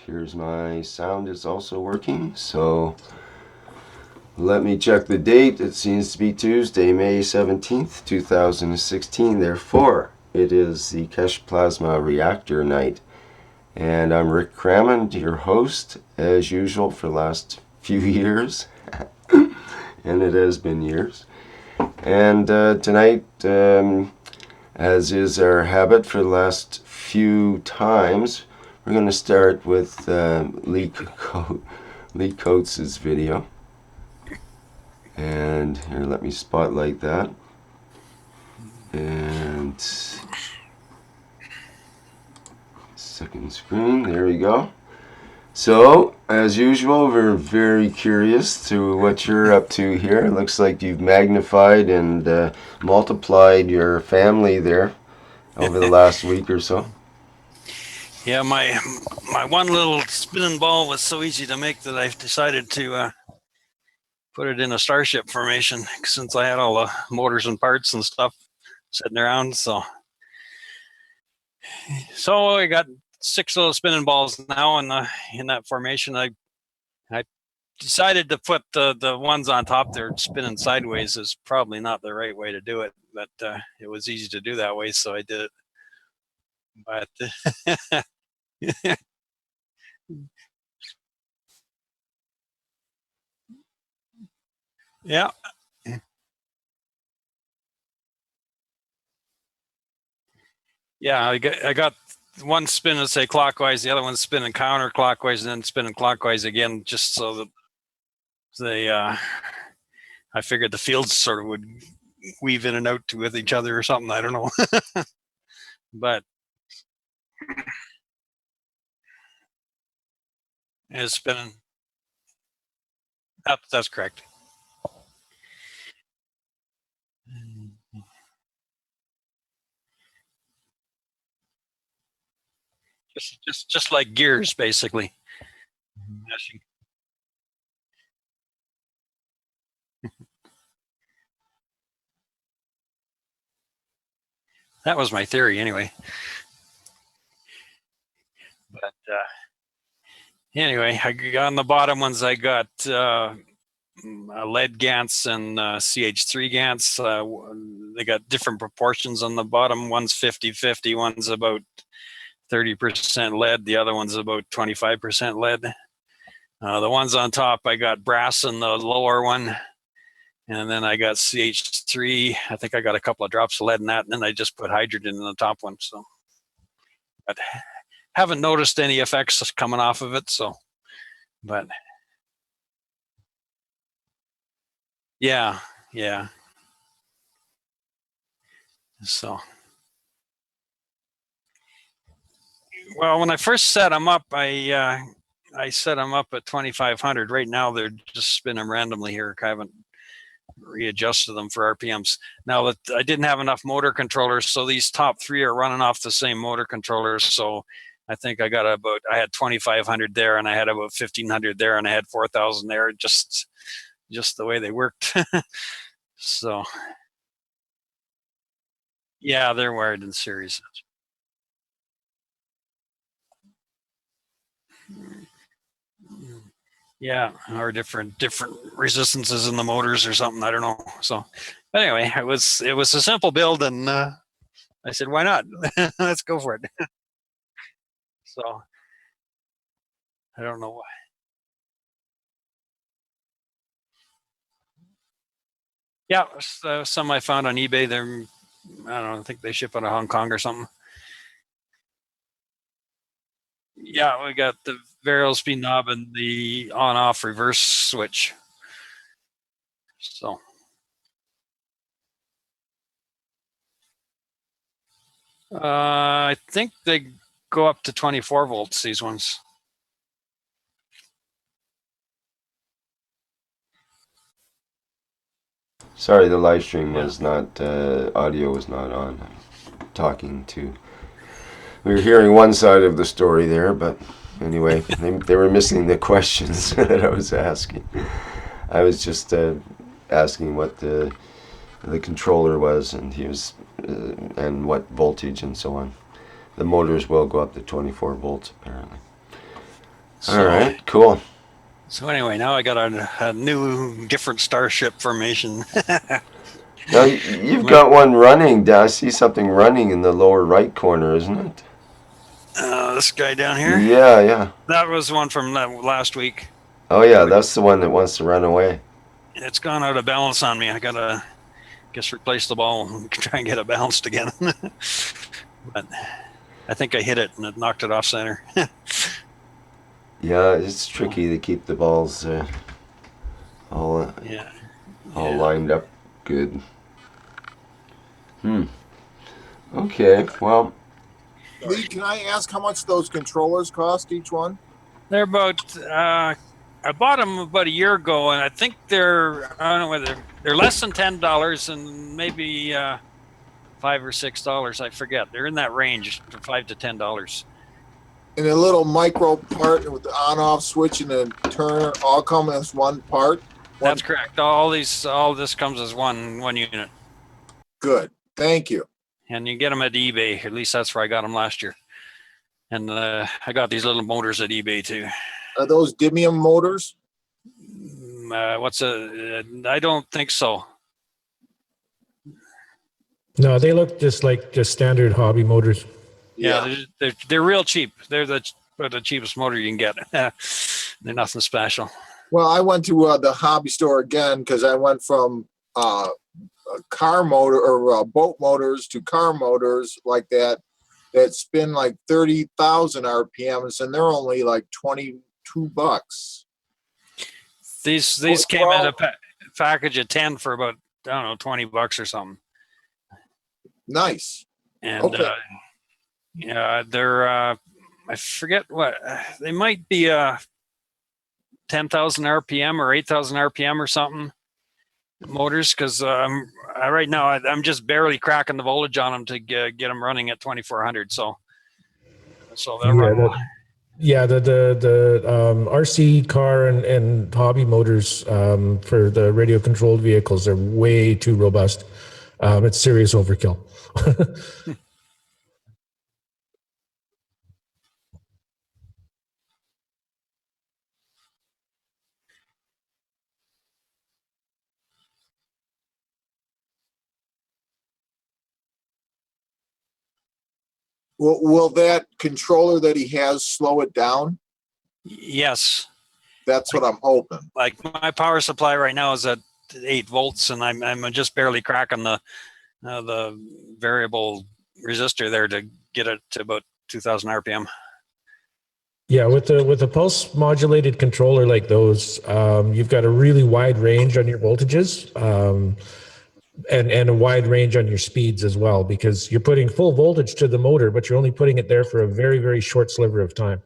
appears my sound is also working, so let me check the date. It seems to be Tuesday, May 17th, 2016. Therefore, it is the Keshe Plasma Reactor night. And I'm Rick Crammond, your host, as usual, for the last few years. And it has been years. And tonight, as is our habit for the last few times, we're going to start with Lee Coates' video. And here, let me spotlight that. And second screen, there we go. So, as usual, we're very curious to what you're up to here. It looks like you've magnified and multiplied your family there over the last week or so. Yeah, my one little spinning ball was so easy to make that I decided to put it in a Starship formation since I had all the motors and parts and stuff sitting around. So I got 6 little spinning balls now in that formation. I decided to put the ones on top there spinning sideways is probably not the right way to do it, but it was easy to do that way, so I did it. But yeah. Yeah, I got one spinning, say, clockwise, the other one spinning counterclockwise, and then spinning clockwise again, just so that they I figured the fields sort of would weave in and out with each other or something. I don't know. But it's spinning. That's correct. Just like gears, basically. That was my theory, anyway. But anyway, on the bottom ones, I got lead Gans and CH3 Gans. They got different proportions on the bottom. One's 50-50, one's about 30% lead, the other one's about 25% lead. The ones on top, I got brass in the lower one, and then I got CH3. I think I got a couple of drops of lead in that, and then I just put hydrogen in the top one. So, but haven't noticed any effects coming off of it. So, but yeah. So, well, when I first set them up, I set them up at 2,500. Right now, they're just spinning randomly here. I haven't readjusted them for RPMs. Now that I didn't have enough motor controllers, so these top 3 are running off the same motor controllers. So I think I had 2,500 there, and I had about 1,500 there, and I had 4,000 there. Just the way they worked. So yeah, they're wired in series. Yeah, or different resistances in the motors or something. I don't know. So anyway, it was a simple build, and I said, why not? Let's go for it. So I don't know why. Yeah, some I found on eBay. They're, I don't know, I think they ship out of Hong Kong or something. Yeah, we got the variable speed knob and the on-off reverse switch. So I think they go up to 24 volts, these ones. Sorry, the live stream was not, audio was not on. I'm talking to, we were hearing one side of the story there, but anyway, they were missing the questions that I was asking. I was just asking what the controller was, and he was, and what voltage and so on. The motors will go up to 24 volts apparently. All So, right, cool. so anyway, now I got a new, different Starship formation. Now you've But got one running down. I see something running in the lower right corner, isn't it? this guy down here, Yeah, yeah. that was one from last week. Oh yeah, that's the one that wants to run away. It's gone out of balance on me. I gotta guess replace the ball and try and get it balanced again. But I think I hit it and it knocked it off center. Yeah, it's So, tricky to keep the balls all yeah, all yeah. lined up good. Hmm. Okay. Well, Lee, can I ask how much those controllers cost each one? They're about. I bought them about a year ago, and I think they're. I don't know whether they're less than $10 and maybe $5 or $6. I forget. They're in that range, from $5 to $10. And a little micro part with the on-off switch and the turner all come as one part. One That's correct. All this comes as one unit, good. Thank you. and you get them at eBay. At least that's where I got them last year. And I got these little motors at eBay too. Are those Dimium motors? What's a? I don't think so. No, they look just standard hobby motors. Yeah, they're real cheap. They're the cheapest motor you can get. They're nothing special. Well, I went to the hobby store again because I went from car motor or boat motors to car motors like that spin like 30,000 RPMs, and they're only like $22. These came in a package of 10 for about, I don't know, $20 or something. Nice. And Okay. yeah, they're I forget what they might be 10,000 RPM or 8,000 RPM or something motors, because right now I'm just barely cracking the voltage on them to get them running at 2400. So they'll run. The RC car and hobby motors for the radio controlled vehicles are way too robust. It's serious overkill. Will that controller that he has slow it down? Yes. That's what I'm hoping. Like my power supply right now is at 8 volts, and I'm just barely cracking the variable resistor there to get it to about 2,000 RPM. Yeah, with a pulse modulated controller like those, you've got a really wide range on your voltages, and a wide range on your speeds as well, because you're putting full voltage to the motor, but you're only putting it there for a very, very short sliver of time.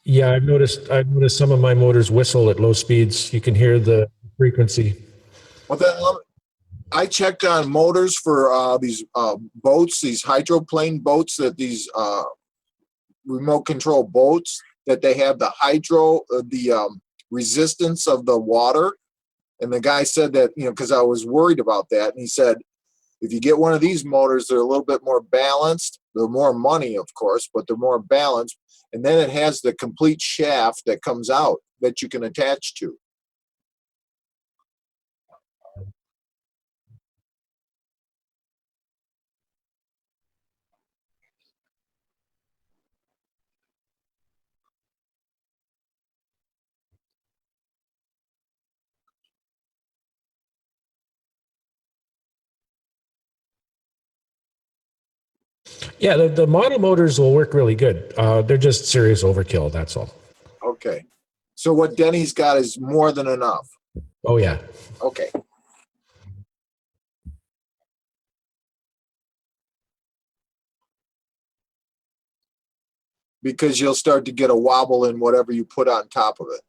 Yeah, I've noticed some of my motors whistle at low speeds. You can hear the frequency. Well, then, I checked on motors for these boats, these hydroplane boats, that these remote control boats, that they have the resistance of the water. And the guy said that, because I was worried about that. And he said, if you get one of these motors, they're a little bit more balanced. They're more money, of course, but they're more balanced. And then it has the complete shaft that comes out that you can attach to. Yeah, the model motors will work really good. They're just serious overkill. That's all. Okay. So what Denny's got is more than enough. Oh yeah. Okay. Because you'll start to get a wobble in whatever you put on top of it.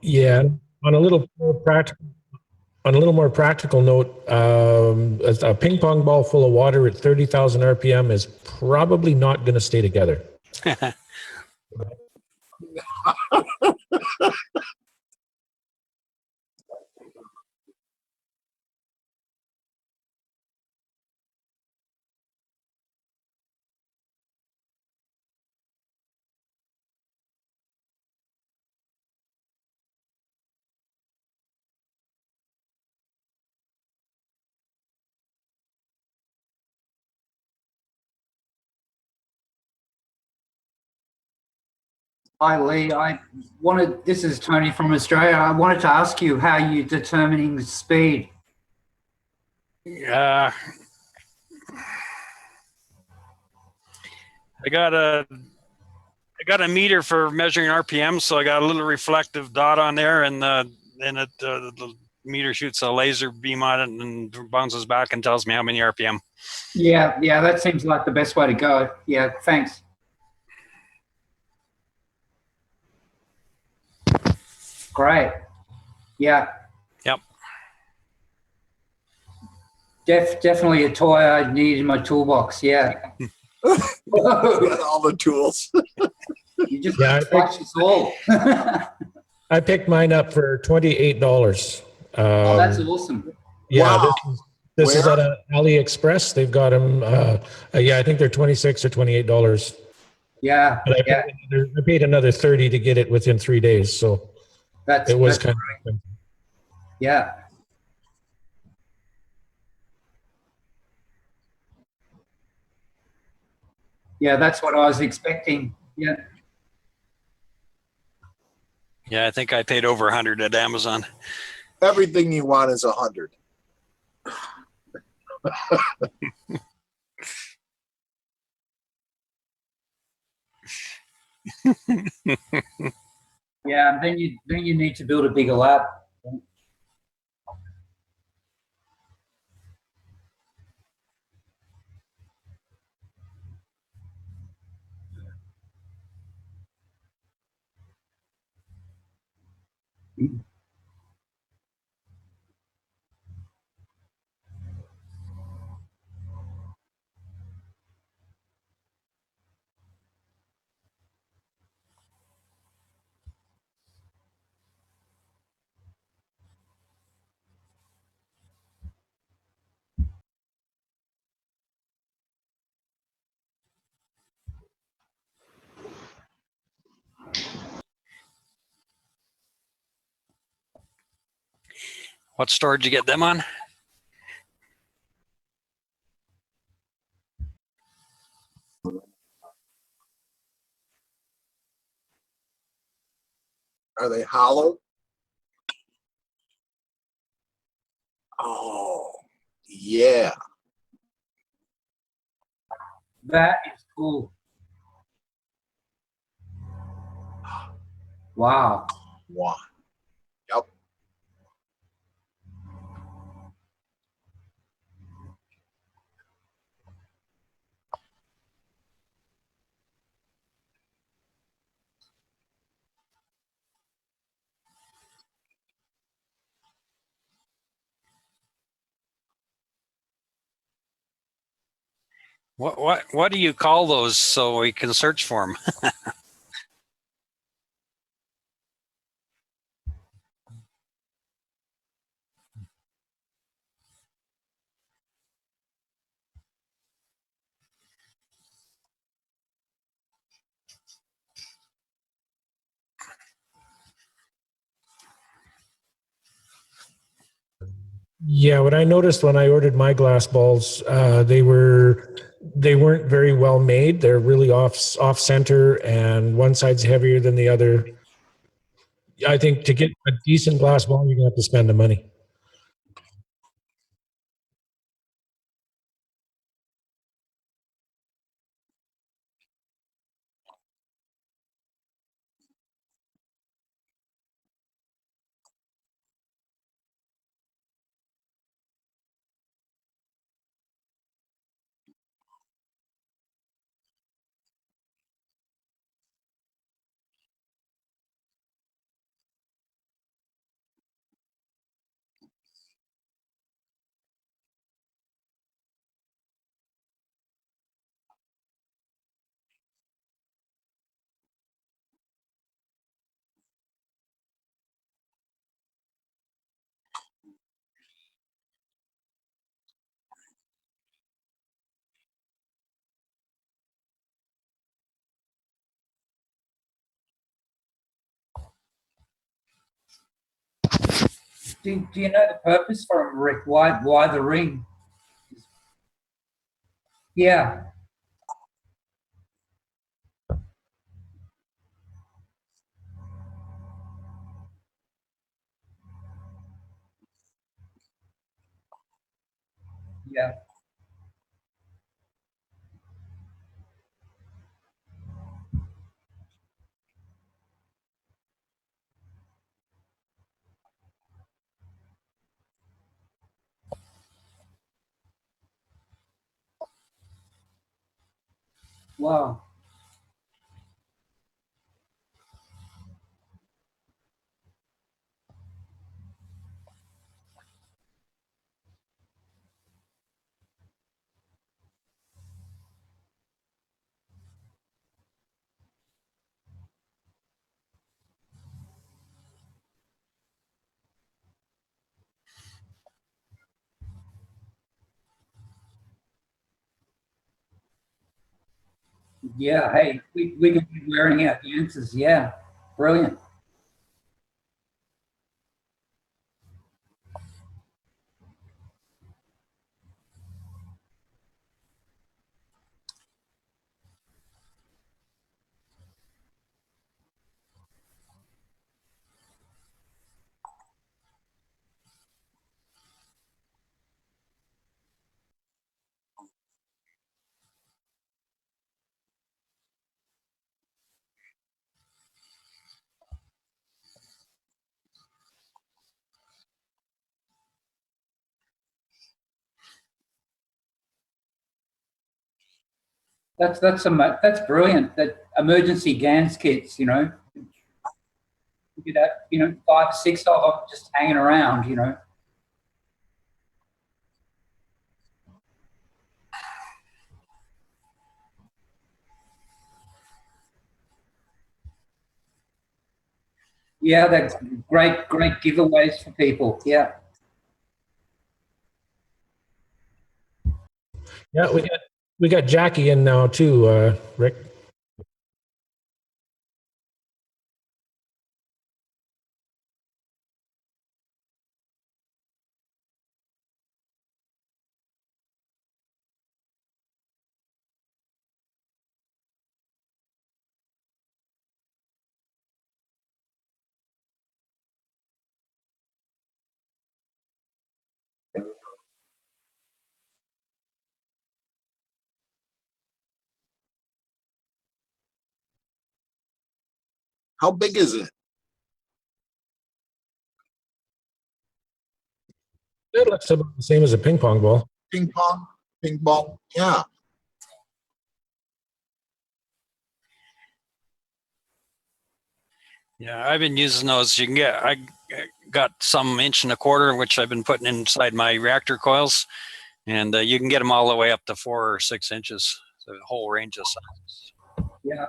Yeah. On a little more practical, on a little more practical note, a ping pong ball full of water at 30,000 RPM is probably not going to stay together. Hi, Lee. This is Tony from Australia. I wanted to ask you how you're determining the speed. I got a meter for measuring RPM, so I got a little reflective dot on there, and the meter shoots a laser beam on it and bounces back and tells me how many RPM. Yeah, that seems like the best way to go. Yeah, thanks. Great. Yeah. Yep. Definitely a toy I need in my toolbox. Yeah. Got all the tools. You just Yeah, touch us all. I picked mine up for $28. Oh, that's awesome. Yeah, Wow. this is Where? at AliExpress. They've got them. Yeah, I think they're $26 or $28. Yeah, But yeah. I paid another 30 to get it within 3 days, so it was That's kind of. yeah. Yeah, that's what I was expecting. Yeah. Yeah, I think I paid over 100 at Amazon. Everything you want is 100. Yeah, and then you need to build a bigger lab. What store did you get them on? Are they hollow? Oh, yeah. That is cool. Wow. Wow. Yep. What do you call those so we can search for them? Yeah, what I noticed when I ordered my glass balls, they weren't very well made. They're really off center, and one side's heavier than the other. I think to get a decent glass ball, you're gonna have to spend the money. do you know the purpose for them, Rick? Why the ring? Yeah, yeah. Wow. Yeah, hey, we can be wearing our Ganses. Yeah, brilliant. That's brilliant. That emergency Gans kits, you could have, 5 or 6 of them just hanging around. Yeah, that's great giveaways for people. Yeah. Yeah, we got Jackie in now too, Rick. How big is it? It looks about the same as a ping pong ball. Ping pong? Ping pong? Yeah. Yeah, I've been using those. I got some 1.25 inch, which I've been putting inside my reactor coils, and you can get them all the way up to 4 or 6 inches. So the whole range of sizes. Yeah.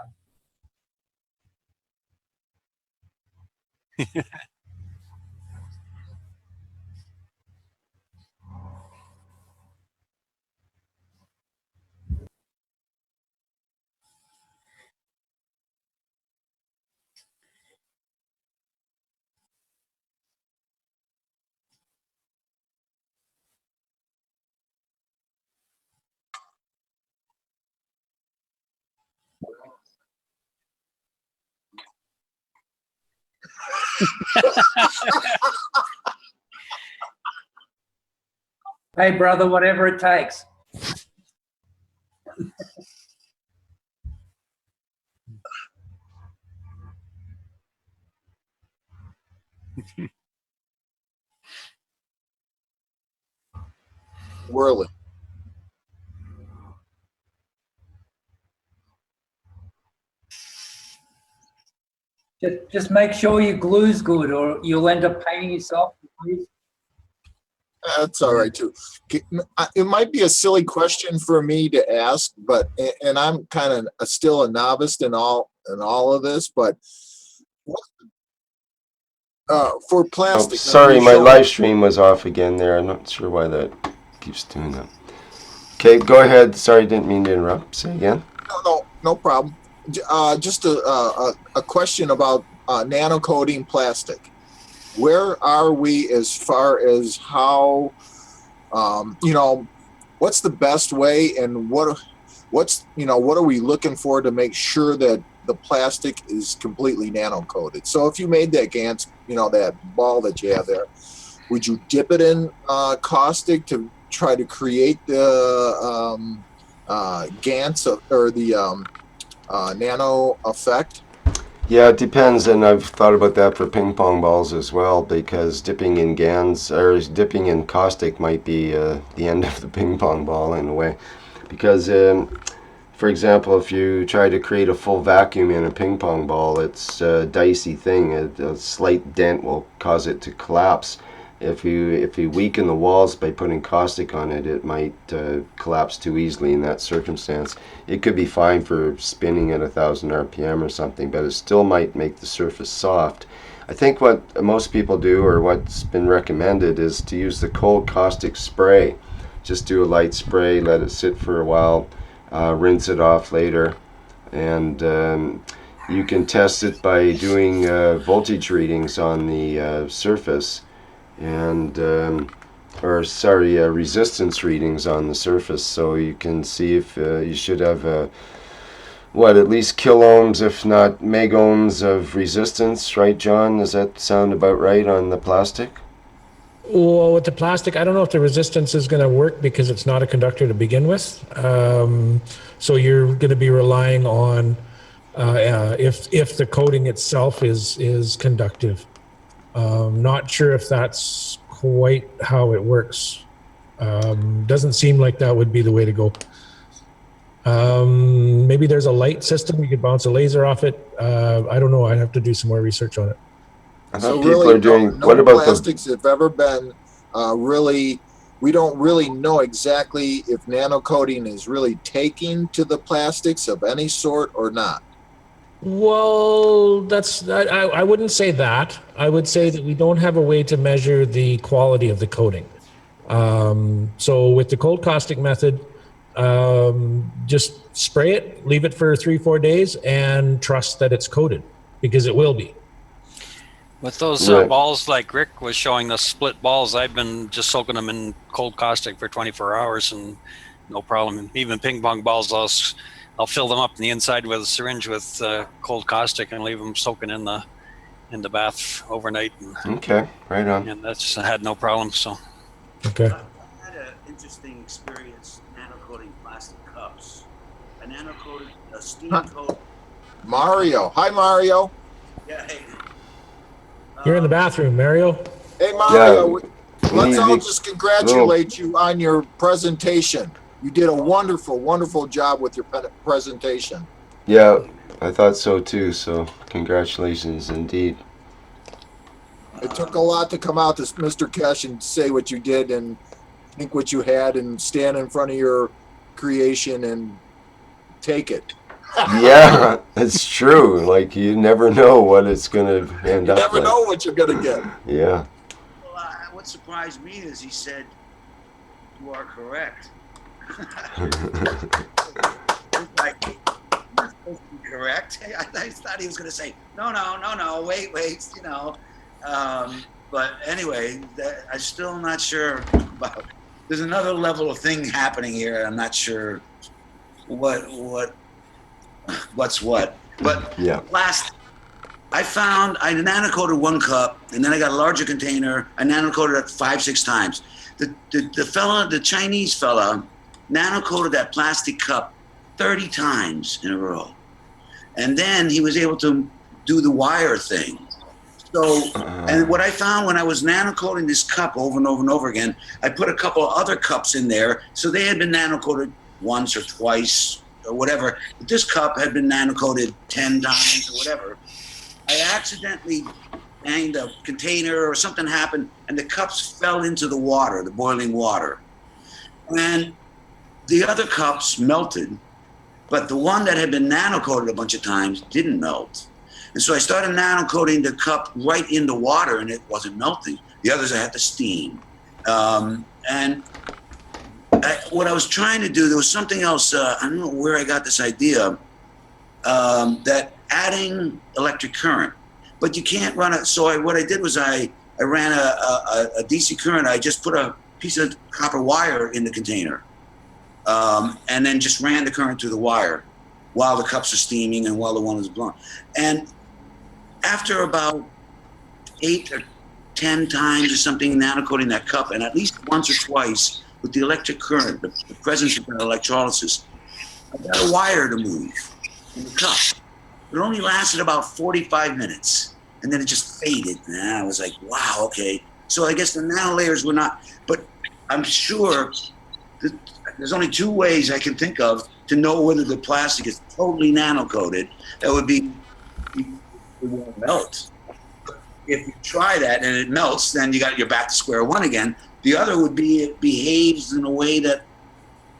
Hey, brother, whatever it takes. Whirling. Just make sure your glue's good, or you'll end up painting yourself. That's all right too. It might be a silly question for me to ask, but and I'm kind of still a novice in all of this, but for Oh, plastic. sorry, my live stream was off again there. I'm not sure why that keeps doing that. Okay, go ahead. Sorry, didn't mean to interrupt. Say again. No problem. Just a question about nanocoating plastic. where are we as far as how, what's the best way, and what's what are we looking for to make sure that the plastic is completely nano coated? So if you made that Gans, that ball that you have there, would you dip it in caustic to try to create the Gans or the nano effect? Yeah, it depends, and I've thought about that for ping pong balls as well, because dipping in Gans or dipping in caustic might be the end of the ping pong ball in a way, because for example, if you try to create a full vacuum in a ping pong ball, it's a dicey thing. A slight dent will cause it to collapse. If you weaken the walls by putting caustic on it, it might collapse too easily in that circumstance. It could be fine for spinning at 1,000 RPM or something, but it still might make the surface soft. I think what most people do, or what's been recommended, is to use the cold caustic spray. Just do a light spray, let it sit for a while, rinse it off later, and you can test it by doing voltage readings on the surface, and resistance readings on the surface, so you can see if you should have at least kiloohms, if not megohms of resistance, right, John? Does that sound about right on the plastic? Well, with the plastic, I don't know if the resistance is going to work because it's not a conductor to begin with. So you're going to be relying on if the coating itself is conductive. Not sure if that's quite how it works. Doesn't seem like that would be the way to go. Maybe there's a light system, you could bounce a laser off it. I don't know. I'd have to do some more research on it. So really, no plastics have ever been really. We don't really know exactly if nanocoating is really taking to the plastics of any sort or not. Well, I wouldn't say that. I would say that we don't have a way to measure the quality of the coating. So with the cold caustic method, just spray it, leave it for 3-4 days, and trust that it's coated, because it will be. With those balls, like Rick was showing, the split balls, I've been just soaking them in cold caustic for 24 hours and no problem. Even ping pong balls, I'll fill them up in the inside with a syringe with cold caustic and leave them soaking in the bath overnight. Okay, right on. And that's, I had no problem. So. Okay. I had an interesting experience nanocoating plastic cups. I nanocoated a steam coat. Mario, hi Mario. Yeah, hey. You're in the bathroom, Mario. Hey Mario, Yeah. let's all just congratulate you on your presentation. You did a wonderful, wonderful job with your presentation. Yeah, I thought so too, so congratulations indeed. It took a lot to come out to Mr. Keshe and say what you did and think what you had and stand in front of your creation and take it. Yeah, it's true. Like, you never know what it's going to end up You never like. know what you're going to get. Yeah. Well, what surprised me is he said, "You are correct." It's like, you're supposed to be correct. I thought he was going to say, no, wait, But anyway, I'm still not sure about. There's another level of thing happening here. I'm not sure what's what. But Yeah. I nanocoated one cup, and then I got a larger container. I nanocoated it 5-6 times. The Chinese fella, nanocoated that plastic cup 30 times in a row, and then he was able to do the wire thing. So, and what I found when I was nanocoating this cup over and over and over again, I put a couple of other cups in there, so they had been nanocoated once or twice or whatever. But this cup had been nanocoated 10 times or whatever. I accidentally banged a container or something happened, and the cups fell into the water, the boiling water. And the other cups melted, but the one that had been nanocoated a bunch of times didn't melt. And so I started nanocoating the cup right in the water, and it wasn't melting. The others I had to steam. What I was trying to do, there was something else, I don't know where I got this idea, that adding electric current, but you can't run it. So what I did was I I ran a DC current. I just put a piece of copper wire in the container, and then just ran the current through the wire while the cups are steaming and while the one is blowing. And after about 8 or 10 times or something nanocoating that cup, and at least once or twice with the electric current, the presence of that electrolysis, I got a wire to move in the cup. It only lasted about 45 minutes, and then it just faded. And I was like, wow, okay. So I guess the nano layers were not, but I'm sure that there's only 2 ways I can think of to know whether the plastic is totally nano-coated. That would be, it won't melt. If you try that and it melts, then you're back to square one again. The other would be it behaves in a way that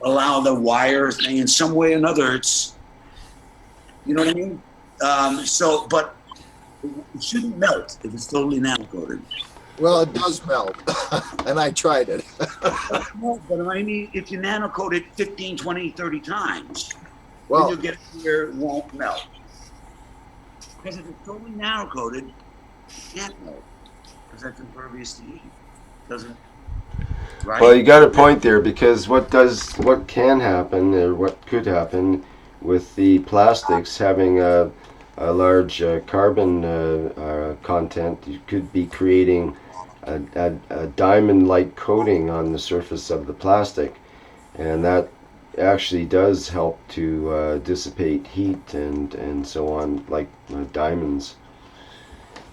allow the wire thing in some way or another. It's, you know what I mean? But it shouldn't melt if it's totally nano-coated. Well, it does melt, and I tried it. No, but I mean, if you nano-coat it 15, 20, 30 times, Well, then you'll get where it won't melt. Because if it's totally nano-coated, it can't melt, because that's impervious to heat. Doesn't, right? Well, you got a point there, because what can happen, or what could happen with the plastics having a large carbon content, you could be creating a diamond-like coating on the surface of the plastic, and that actually does help to dissipate heat and so on, like diamonds.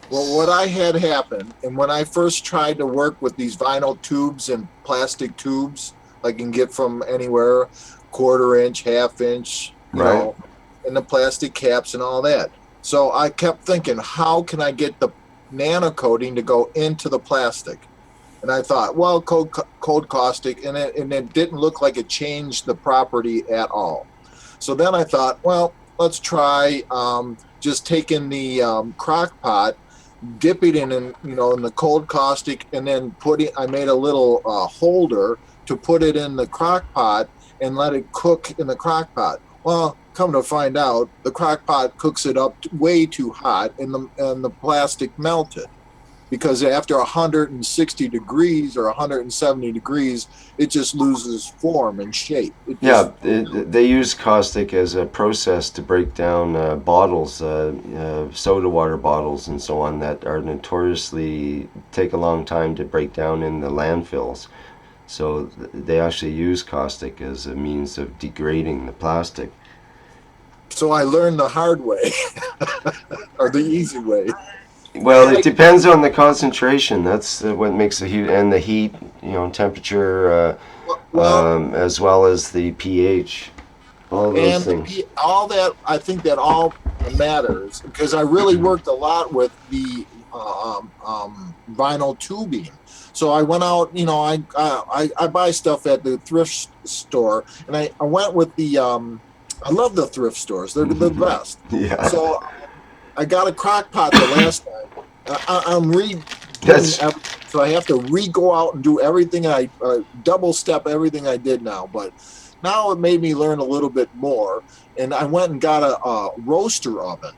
well, what I had happen, and when I first tried to work with these vinyl tubes and plastic tubes, I can get from anywhere, 1/4 inch, 1/2 inch, you Right. know, and the plastic caps and all that. So I kept thinking, how can I get the nano coating to go into the plastic? And I thought, well, cold caustic, and it didn't look like it changed the property at all. So then I thought, well, let's try just taking the crock pot, dip it in the cold caustic, and then I made a little holder to put it in the crock pot and let it cook in the crock pot. Well, come to find out, the crock pot cooks it up way too hot, and the plastic melted, because after 160 degrees or 170 degrees, it just loses form and shape. Yeah, they use caustic as a process to break down bottles, soda water bottles and so on, that are notoriously take a long time to break down in the landfills. So they actually use caustic as a means of degrading the plastic. So I learned the hard way, or the easy way. Well, it depends on the concentration. That's what makes the heat, and the heat, temperature, as well as the pH. All those things. All that, I think that all matters, because I really worked a lot with the vinyl tubing. So I went out, I buy stuff at the thrift store, and I went with the, I love the thrift stores. They're the best. Yeah. So I got a crock pot the last time. I'm so I have to go out and do everything. I double step everything I did now, but now it made me learn a little bit more. And I went and got a roaster oven.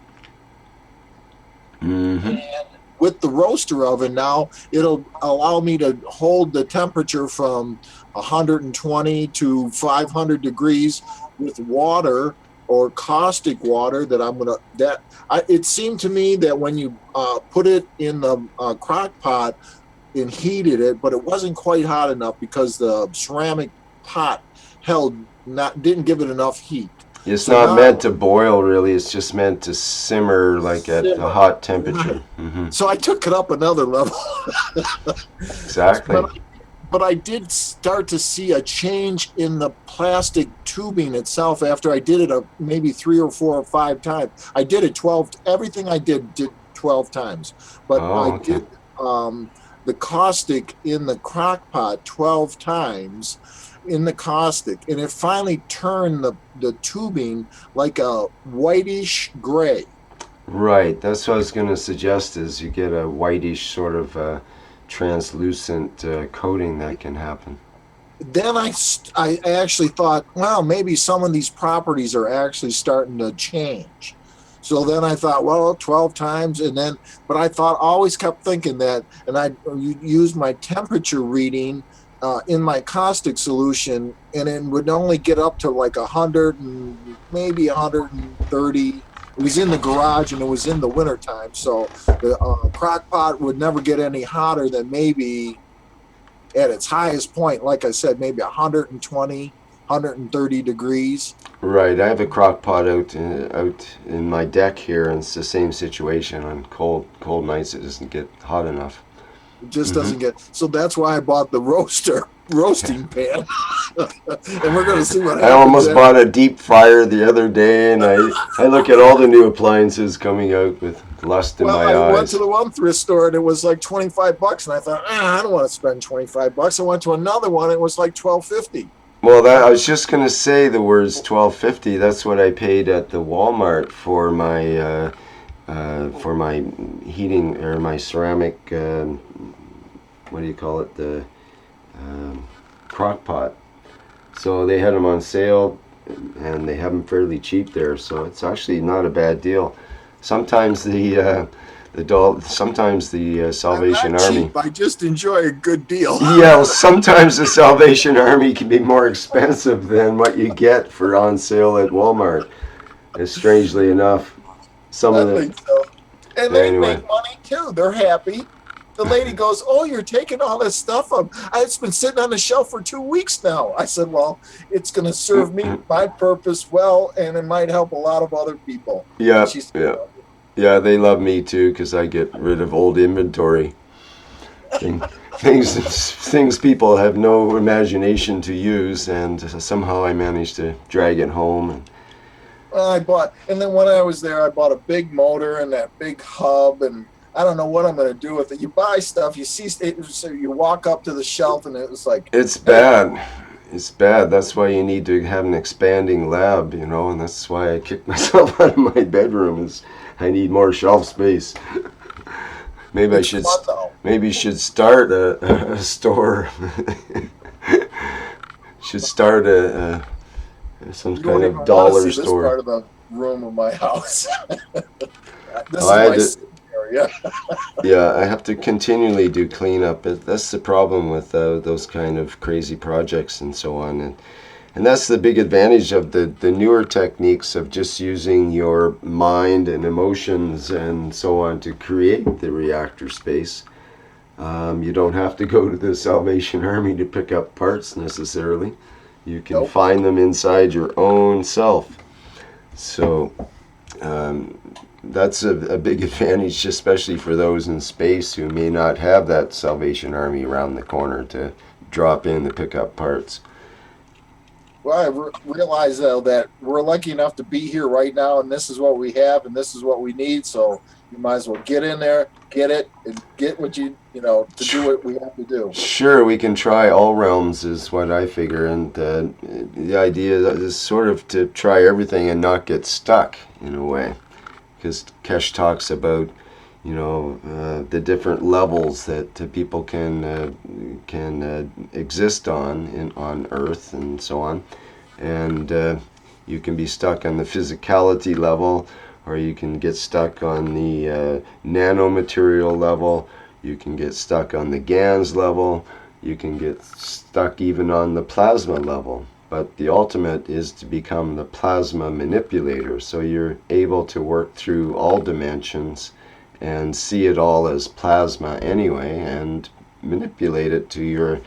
Mm-hmm. And with the roaster oven now, it'll allow me to hold the temperature from 120 to 500 degrees with water or caustic water it seemed to me that when you put it in the crock pot and heated it, but it wasn't quite hot enough because the ceramic pot didn't give it enough heat. It's not meant to boil, really. It's just meant to simmer at a hot temperature. Mm-hmm. So I took it up another level. Exactly. But I did start to see a change in the plastic tubing itself after I did it maybe 3 or 4 or 5 times. I did it 12. Everything I did 12 times. But did the caustic in the crock pot 12 times in the caustic, and it finally turned the tubing like a whitish gray. Right. That's what I was going to suggest, is you get a whitish sort of translucent coating that can happen. Then I actually thought, well, maybe some of these properties are actually starting to change. So then I thought, well, 12 times. And then, but I thought, always kept thinking that, and I used my temperature reading in my caustic solution, and it would only get up to like 100 and maybe 130. It was in the garage and it was in the wintertime. So the crock pot would never get any hotter than maybe at its highest point, like I said, maybe 120, 130 degrees. Right, I have a crock pot out in my deck here, and it's the same situation. On cold nights, it doesn't get hot enough. It just doesn't get. So that's why I bought the roasting pan, and we're going to see what happens. I almost bought a deep fryer the other day, and I look at all the new appliances coming out with lust in my eyes. I went to the one thrift store and it was like $25, and I thought, I don't want to spend $25. I went to another one, it was like $12.50. Well, I was just gonna say the words $12.50. That's what I paid at the Walmart for my heating or my ceramic. What do you call it? The crock pot. So they had them on sale, and they have them fairly cheap there. So it's actually not a bad deal. Sometimes sometimes the Salvation I'm not Army. cheap, I just enjoy a good deal. Yeah, well, sometimes the Salvation Army can be more expensive than what you get for on sale at Walmart. Strangely enough, some I of the think so. And they Anyway. make money too. They're happy. The lady goes, "Oh, you're taking all this stuff up. It's been sitting on the shelf for 2 weeks now." I said, "Well, it's going to serve me my purpose well, and it might help a lot of other people." yeah, She said, yeah, they love me too because I get rid of old inventory. Things people have no imagination to use, and somehow I managed to drag it home. And Well, and then when I was there, I bought a big motor and that big hub, and I don't know what I'm going to do with it. You buy stuff, you see, so you walk up to the shelf, and it was like, it's bad. It's bad. That's why you need to have an expanding lab, and that's why I kicked myself out of my bedroom. Is I need more shelf space. Maybe it's I should. fun, though. Maybe should start a store. Should start some You kind don't of even dollar want to see store. this part of the room of my house. This I had is to- my area. Yeah, I have to continually do cleanup. That's the problem with those kind of crazy projects and so on. And that's the big advantage of the newer techniques of just using your mind and emotions and so on to create the reactor space. You don't have to go to the Salvation Army to pick up parts necessarily. You can Nope. find them inside your own self. So that's a big advantage, especially for those in space who may not have that Salvation Army around the corner to drop in to pick up parts. Well, I realize, though, that we're lucky enough to be here right now, and this is what we have, and this is what we need. So you might as well get in there, get it, and get what to do what we have to do. Sure, we can try all realms is what I figure, and the idea is sort of to try everything and not get stuck in a way, because Keshe talks about the different levels that people can exist on Earth and so on, and you can be stuck on the physicality level, or you can get stuck on the nanomaterial level. You can get stuck on the Gans level. You can get stuck even on the plasma level. But the ultimate is to become the plasma manipulator. So you're able to work through all dimensions and see it all as plasma anyway, and manipulate it to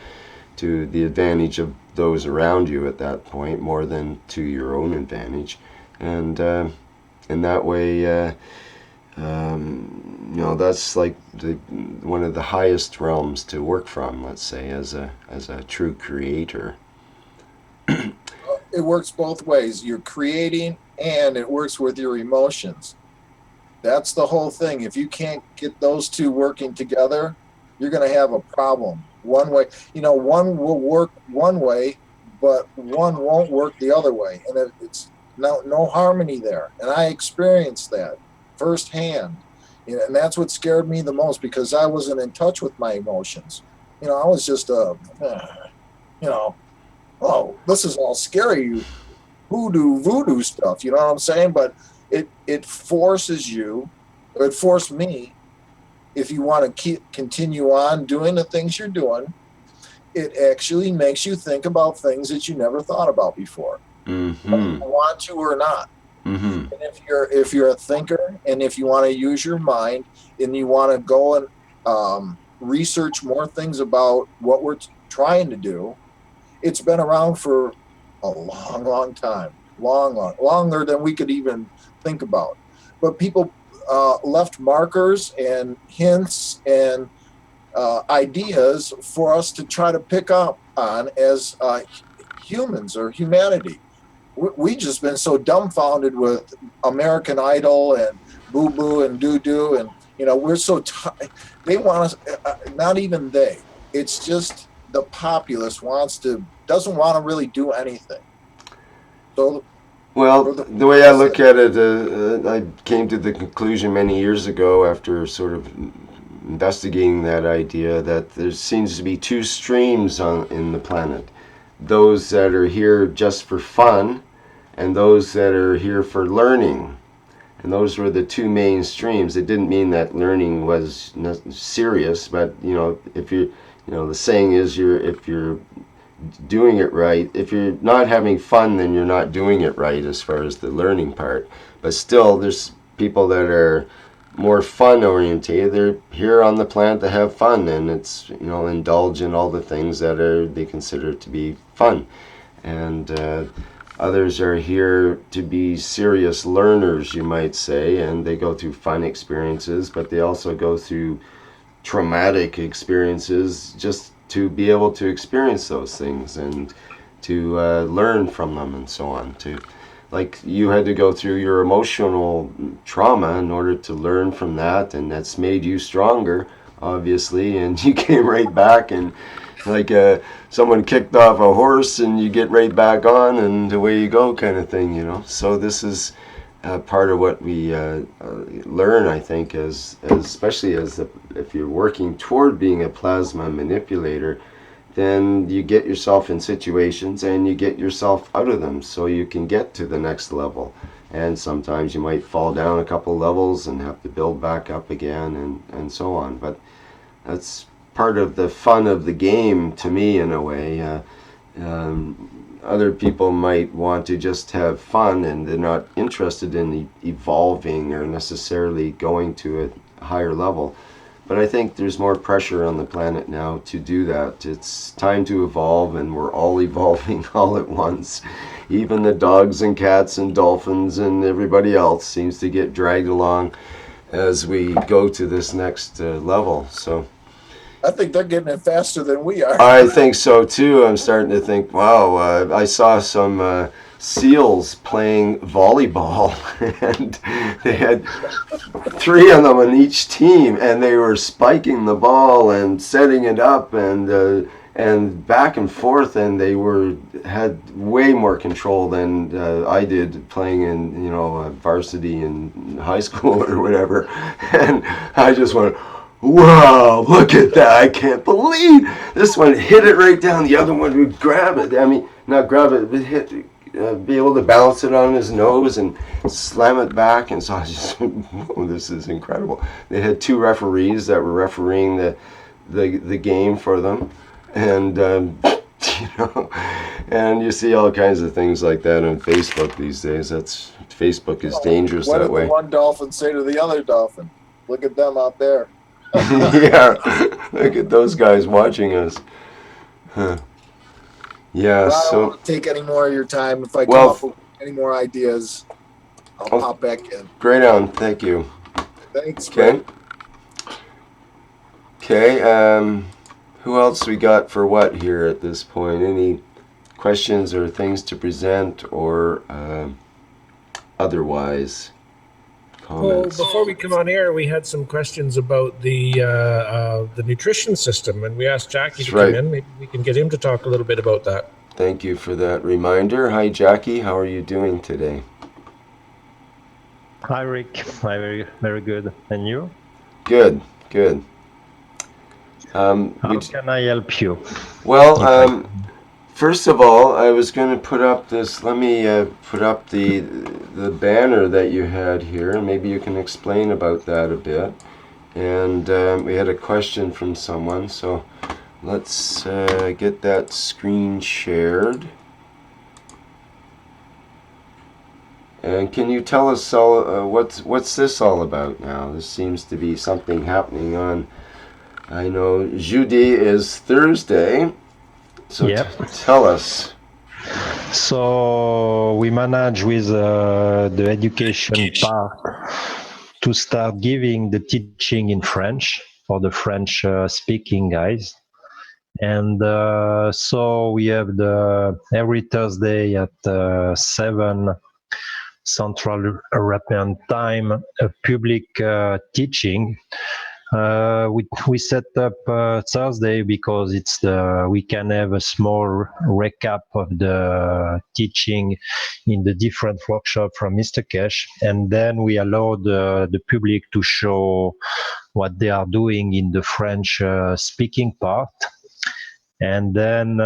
the advantage of those around you at that point, more than to your own advantage. And in that way, that's like one of the highest realms to work from, let's say, as a true creator. It works both ways. You're creating, and it works with your emotions. That's the whole thing. If you can't get those two working together, you're going to have a problem. One way, one will work one way, but one won't work the other way, and it's no harmony there. And I experienced that firsthand. And that's what scared me the most, because I wasn't in touch with my emotions. I was just oh, this is all scary voodoo stuff. You know what I'm saying? But it forces you, or it forced me, if you want to continue on doing the things you're doing, it actually makes you think about things that you never thought about before, whether you want to or not. And if you're a thinker, and if you want to use your mind, and you want to go and research more things about what we're trying to do, it's been around for a long time, longer than we could even think about. But people left markers and hints and ideas for us to try to pick up on as humans or humanity. We just been so dumbfounded with American Idol and Boo Boo and Doo Doo, and we're so they want us. Not even they. It's just the populace doesn't want to really do anything. So, well, the way I look at it, I came to the conclusion many years ago after sort of investigating that idea that there seems to be two streams in the planet. Those that are here just for fun and those that are here for learning. And those were the two main streams. It didn't mean that learning was serious, but if you the saying is if you're doing it right, if you're not having fun, then you're not doing it right as far as the learning part. But still, there's people that are more fun orientated. They're here on the planet to have fun, and it's indulge in all the things that they consider to be fun. And others are here to be serious learners, you might say, and they go through fun experiences, but they also go through traumatic experiences just to be able to experience those things and to learn from them and so on. Like you had to go through your emotional trauma in order to learn from that, and that's made you stronger, obviously, and you came right back and like someone kicked off a horse and you get right back on and away you go kind of thing, So this is part of what we learn, I think, especially if you're working toward being a plasma manipulator, then you get yourself in situations and you get yourself out of them so you can get to the next level. And sometimes you might fall down a couple levels and have to build back up again and so on. But that's part of the fun of the game to me, in a way. Other people might want to just have fun and they're not interested in evolving or necessarily going to a higher level. But I think there's more pressure on the planet now to do that. It's time to evolve, and we're all evolving all at once. Even the dogs and cats and dolphins and everybody else seems to get dragged along as we go to this next level. So I think they're getting it faster than we are. I think so too. I'm starting to think, wow, I saw some seals playing volleyball, and they had 3 of them on each team, and they were spiking the ball and setting it up and back and forth, and they had way more control than I did playing in varsity in high school or whatever. And I just went, wow, look at that. I can't believe this one hit it right down. The other one would grab it. I mean, not grab it, but be able to balance it on his nose and slam it back. And so I just, whoa, this is incredible. They had 2 referees that were refereeing the game for them. And, and you see all kinds of things like that on Facebook these days. Facebook is dangerous that way. What did the one dolphin say to the other dolphin? Look at them out there. Yeah, look at those guys watching us. Huh. Yeah, Well, I so don't want to take any more of your time. If I come up with any more ideas, I'll pop back in. Great on, thank you. Thanks. Okay. Okay, who else we got for what here at this point? Any questions or things to present or otherwise? Comments? Well, before we come on air, we had some questions about the nutrition system, and we asked Jackie to come in. Maybe we can get him to talk a little bit about that. Thank you for that reminder. Hi, Jackie. How are you doing today? Hi, Rick. Hi, very, very good. And you? Good, good. How can I help you? Well, First of all, I was going to put up this. Let me put up the banner that you had here, and maybe you can explain about that a bit. And we had a question from someone, so let's get that screen shared. And can you tell us all what's this all about now? This seems to be something happening on. I know jeudi is Thursday, so Yep. tell us. So we manage with the education part to start giving the teaching in French for the French speaking guys. And so we have every Thursday at 7 Central European time, a public teaching. We set up Thursday because we can have a small recap of the teaching in the different workshops from Mr. Keshe, and then we allow the public to show what they are doing in the French speaking part. And then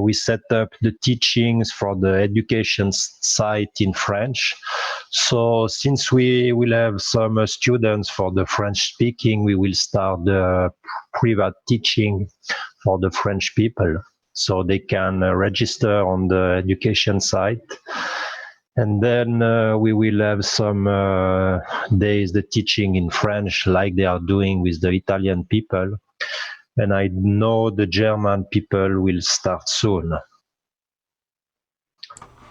we set up the teachings for the education site in French. So since we will have some students for the French speaking, we will start the private teaching for the French people. So they can register on the education site. And then we will have some days the teaching in French like they are doing with the Italian people. And I know the German people will start soon.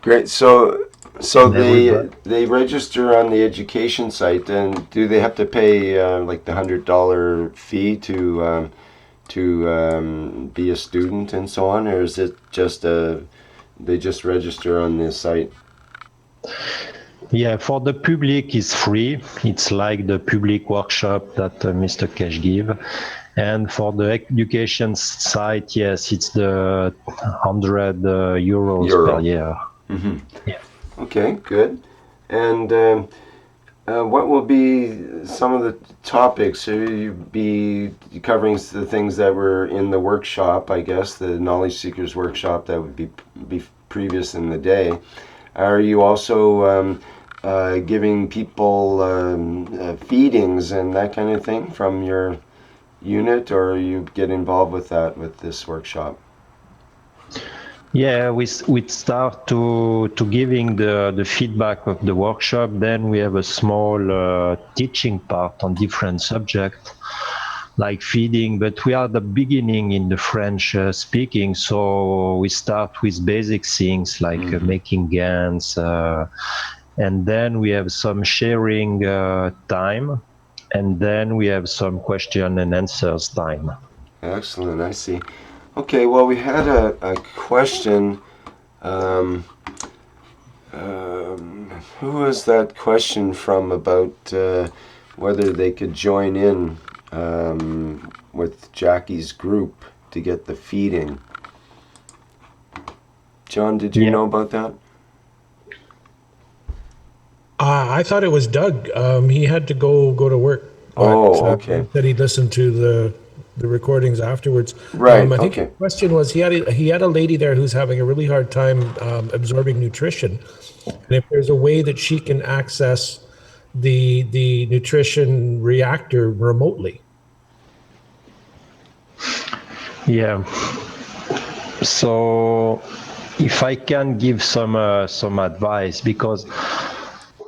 Great. So they register on the education site, and do they have to pay like the $100 fee to be a student and so on, or is it just they just register on the site? Yeah, for the public it's free. It's like the public workshop that Mr. Keshe give. And for the education site, yes, it's the 100 euros per year. Mm-hmm. Yeah. Okay, good. And what will be some of the topics? Will you be covering the things that were in the workshop, I guess, the Knowledge Seekers workshop that would be previous in the day? Are you also giving people feedings and that kind of thing from your unit, or you get involved with that with this workshop? Yeah, we start to giving the feedback of the workshop. Then we have a small teaching part on different subjects like feeding, but we are at the beginning in the French speaking, so we start with basic things like making Gans, and then we have some sharing time, and then we have some question and answers time. Excellent, I see. Okay, well, we had a question. Who was that question from about whether they could join in with Jackie's group to get the feeding? John, did you know about that? I thought it was Doug. He had to go to work. Okay. That he listened to the recordings afterwards. Right. I think the question was he had a lady there who's having a really hard time absorbing nutrition, and if there's a way that she can access the nutrition reactor remotely. Yeah. So if I can give some advice, because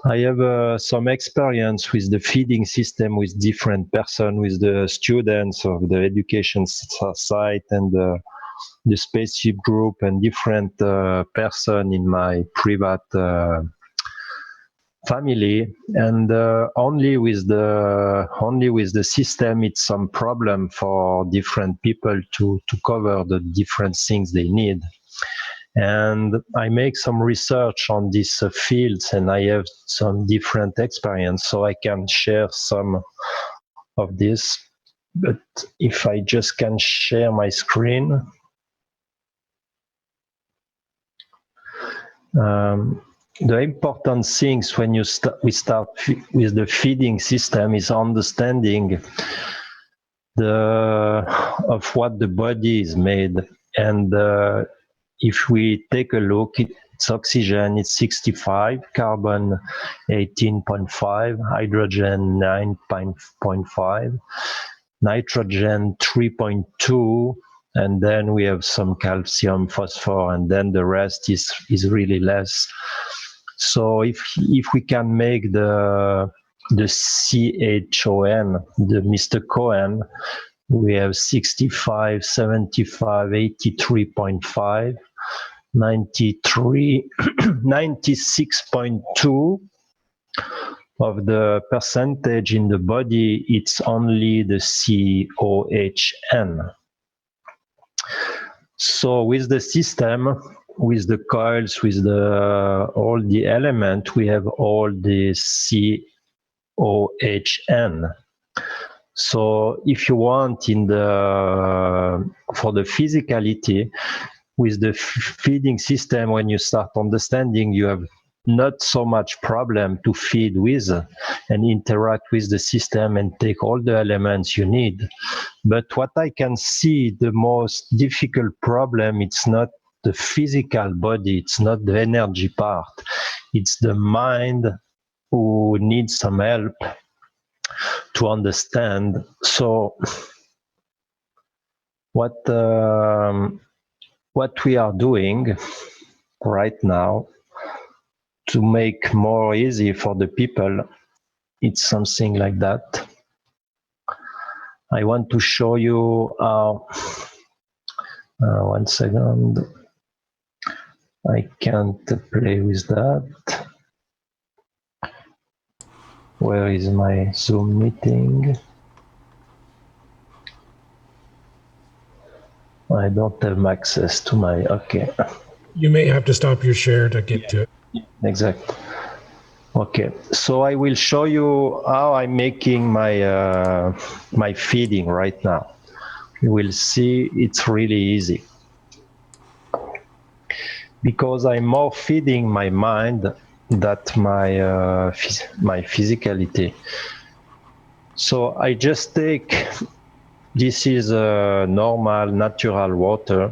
I have some experience with the feeding system with different person, with the students of the education site and the spaceship group and different person in my private family, and only with the system it's some problem for different people to cover the different things they need. And I make some research on these fields, and I have some different experience, so I can share some of this. But if I just can share my screen. The important things when we start with the feeding system is understanding of what the body is made, and if we take a look, it's oxygen, it's 65, carbon 18.5, hydrogen 9.5, nitrogen 3.2, and then we have some calcium, phosphor, and then the rest is really less. So if we can make the CHON, the Mr. Cohen, we have 65, 75, 83.5, 93, 96.2 of the percentage in the body, it's only the COHN. So with the system, with the coils, with all the elements, we have all the COHN. So if you want for the physicality, with the feeding system, when you start understanding, you have not so much problem to feed with and interact with the system and take all the elements you need. But what I can see, the most difficult problem, it's not the physical body, it's not the energy part, it's the mind who needs some help to understand. So what we are doing right now to make more easy for the people, it's something like that. I want to show you how, 1 second, I can't play with that. Where is my Zoom meeting? I don't have access to my, okay. You may have to stop your share to get to it. Exactly. Okay, so I will show you how I'm making my my feeding right now. You will see it's really easy. Because I'm more feeding my mind than my my physicality. So I just take, this is a normal natural water,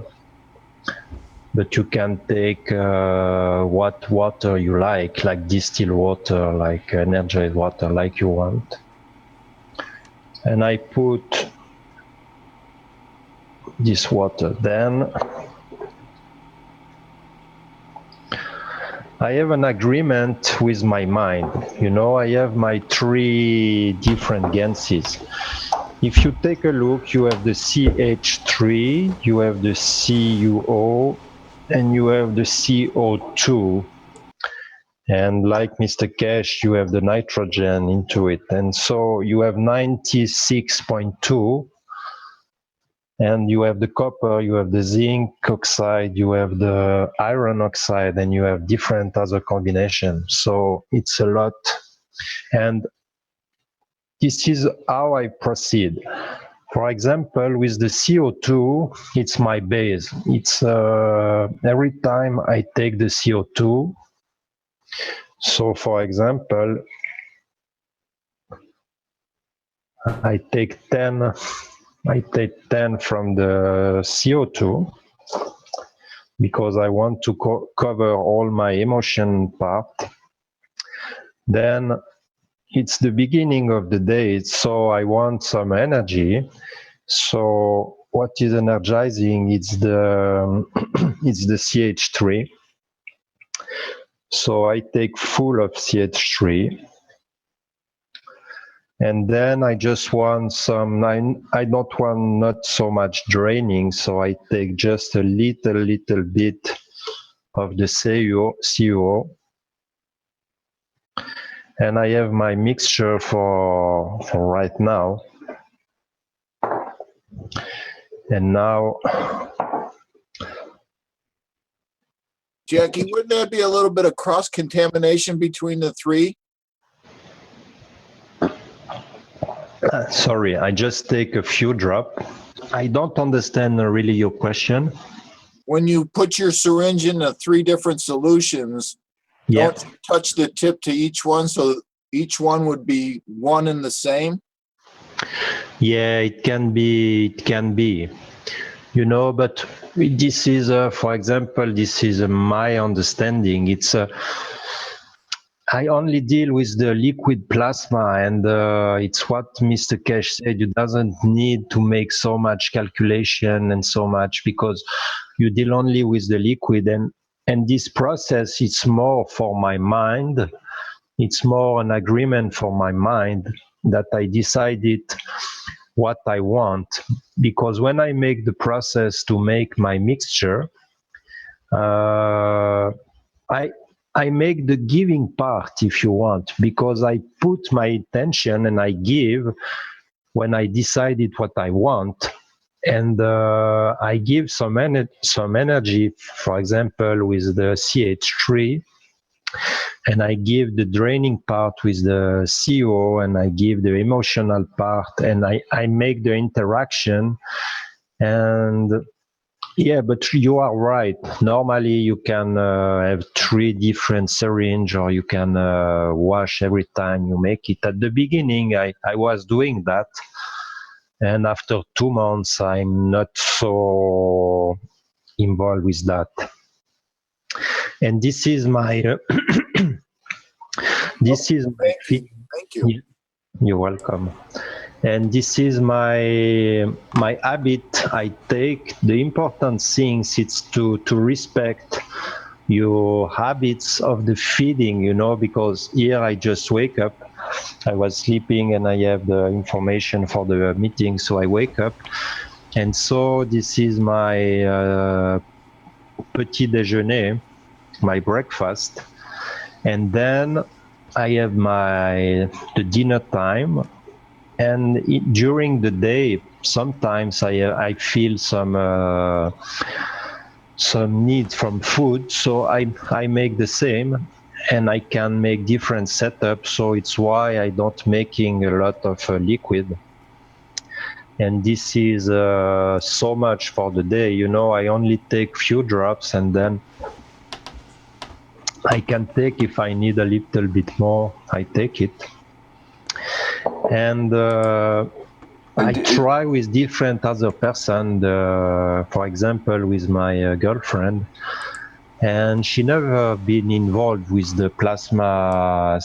but you can take what water you like distilled water, like energized water, like you want. And I put this water. Then I have an agreement with my mind. You know, I have my 3 different Ganses. If you take a look, you have the CH3, you have the CuO, and you have the CO2. And like Mr. Keshe, you have the nitrogen into it. And so you have 96.2. And you have the copper, you have the zinc oxide, you have the iron oxide, and you have different other combinations. So it's a lot. And this is how I proceed. For example, with the CO2, it's my base. It's every time I take the CO2. So for example, I take 10 from the CO2 because I want to cover all my emotion part. Then it's the beginning of the day, so I want some energy. So what is energizing? It's the it's the CH3. So I take full of CH3. And then I just want some, I don't want not so much draining, so I take just a little bit of the CuO. And I have my mixture for right now. And now, Jackie, wouldn't that be a little bit of cross-contamination between the 3? Sorry, I just take a few drops. I don't understand really your question. When you put your syringe into 3 different solutions, Yeah. don't you touch the tip to each one so each one would be one and the same? Yeah, it can be. you know, but this is, for example, this is my understanding. It's I only deal with the liquid plasma, and it's what Mr. Keshe said. You doesn't need to make so much calculation and so much, because you deal only with the liquid, and this process, it's more for my mind. It's more an agreement for my mind that I decided what I want, because when I make the process to make my mixture, I make the giving part, if you want, because I put my intention and I give when I decided what I want, and I give some energy, for example, with the CH3, and I give the draining part with the CO, and I give the emotional part, and I make the interaction. And yeah, but you are right. Normally you can have 3 different syringe, or you can wash every time you make it. At the beginning, I was doing that. And after 2 months, I'm not so involved with that. And this is my, this is my, Thank you. You're welcome. And this is my habit. I take the important things. It's to respect your habits of the feeding, you know, because here I just wake up. I was sleeping and I have the information for the meeting, so I wake up. And so this is my petit déjeuner, my breakfast. And then I have the dinner time. And during the day, sometimes I feel some need from food, so I make the same, and I can make different setups. So it's why I don't making a lot of liquid. And this is so much for the day. You know, I only take few drops, and then I can take, if I need a little bit more, I take it. And I try with different other person, for example, with my girlfriend, and she never been involved with the plasma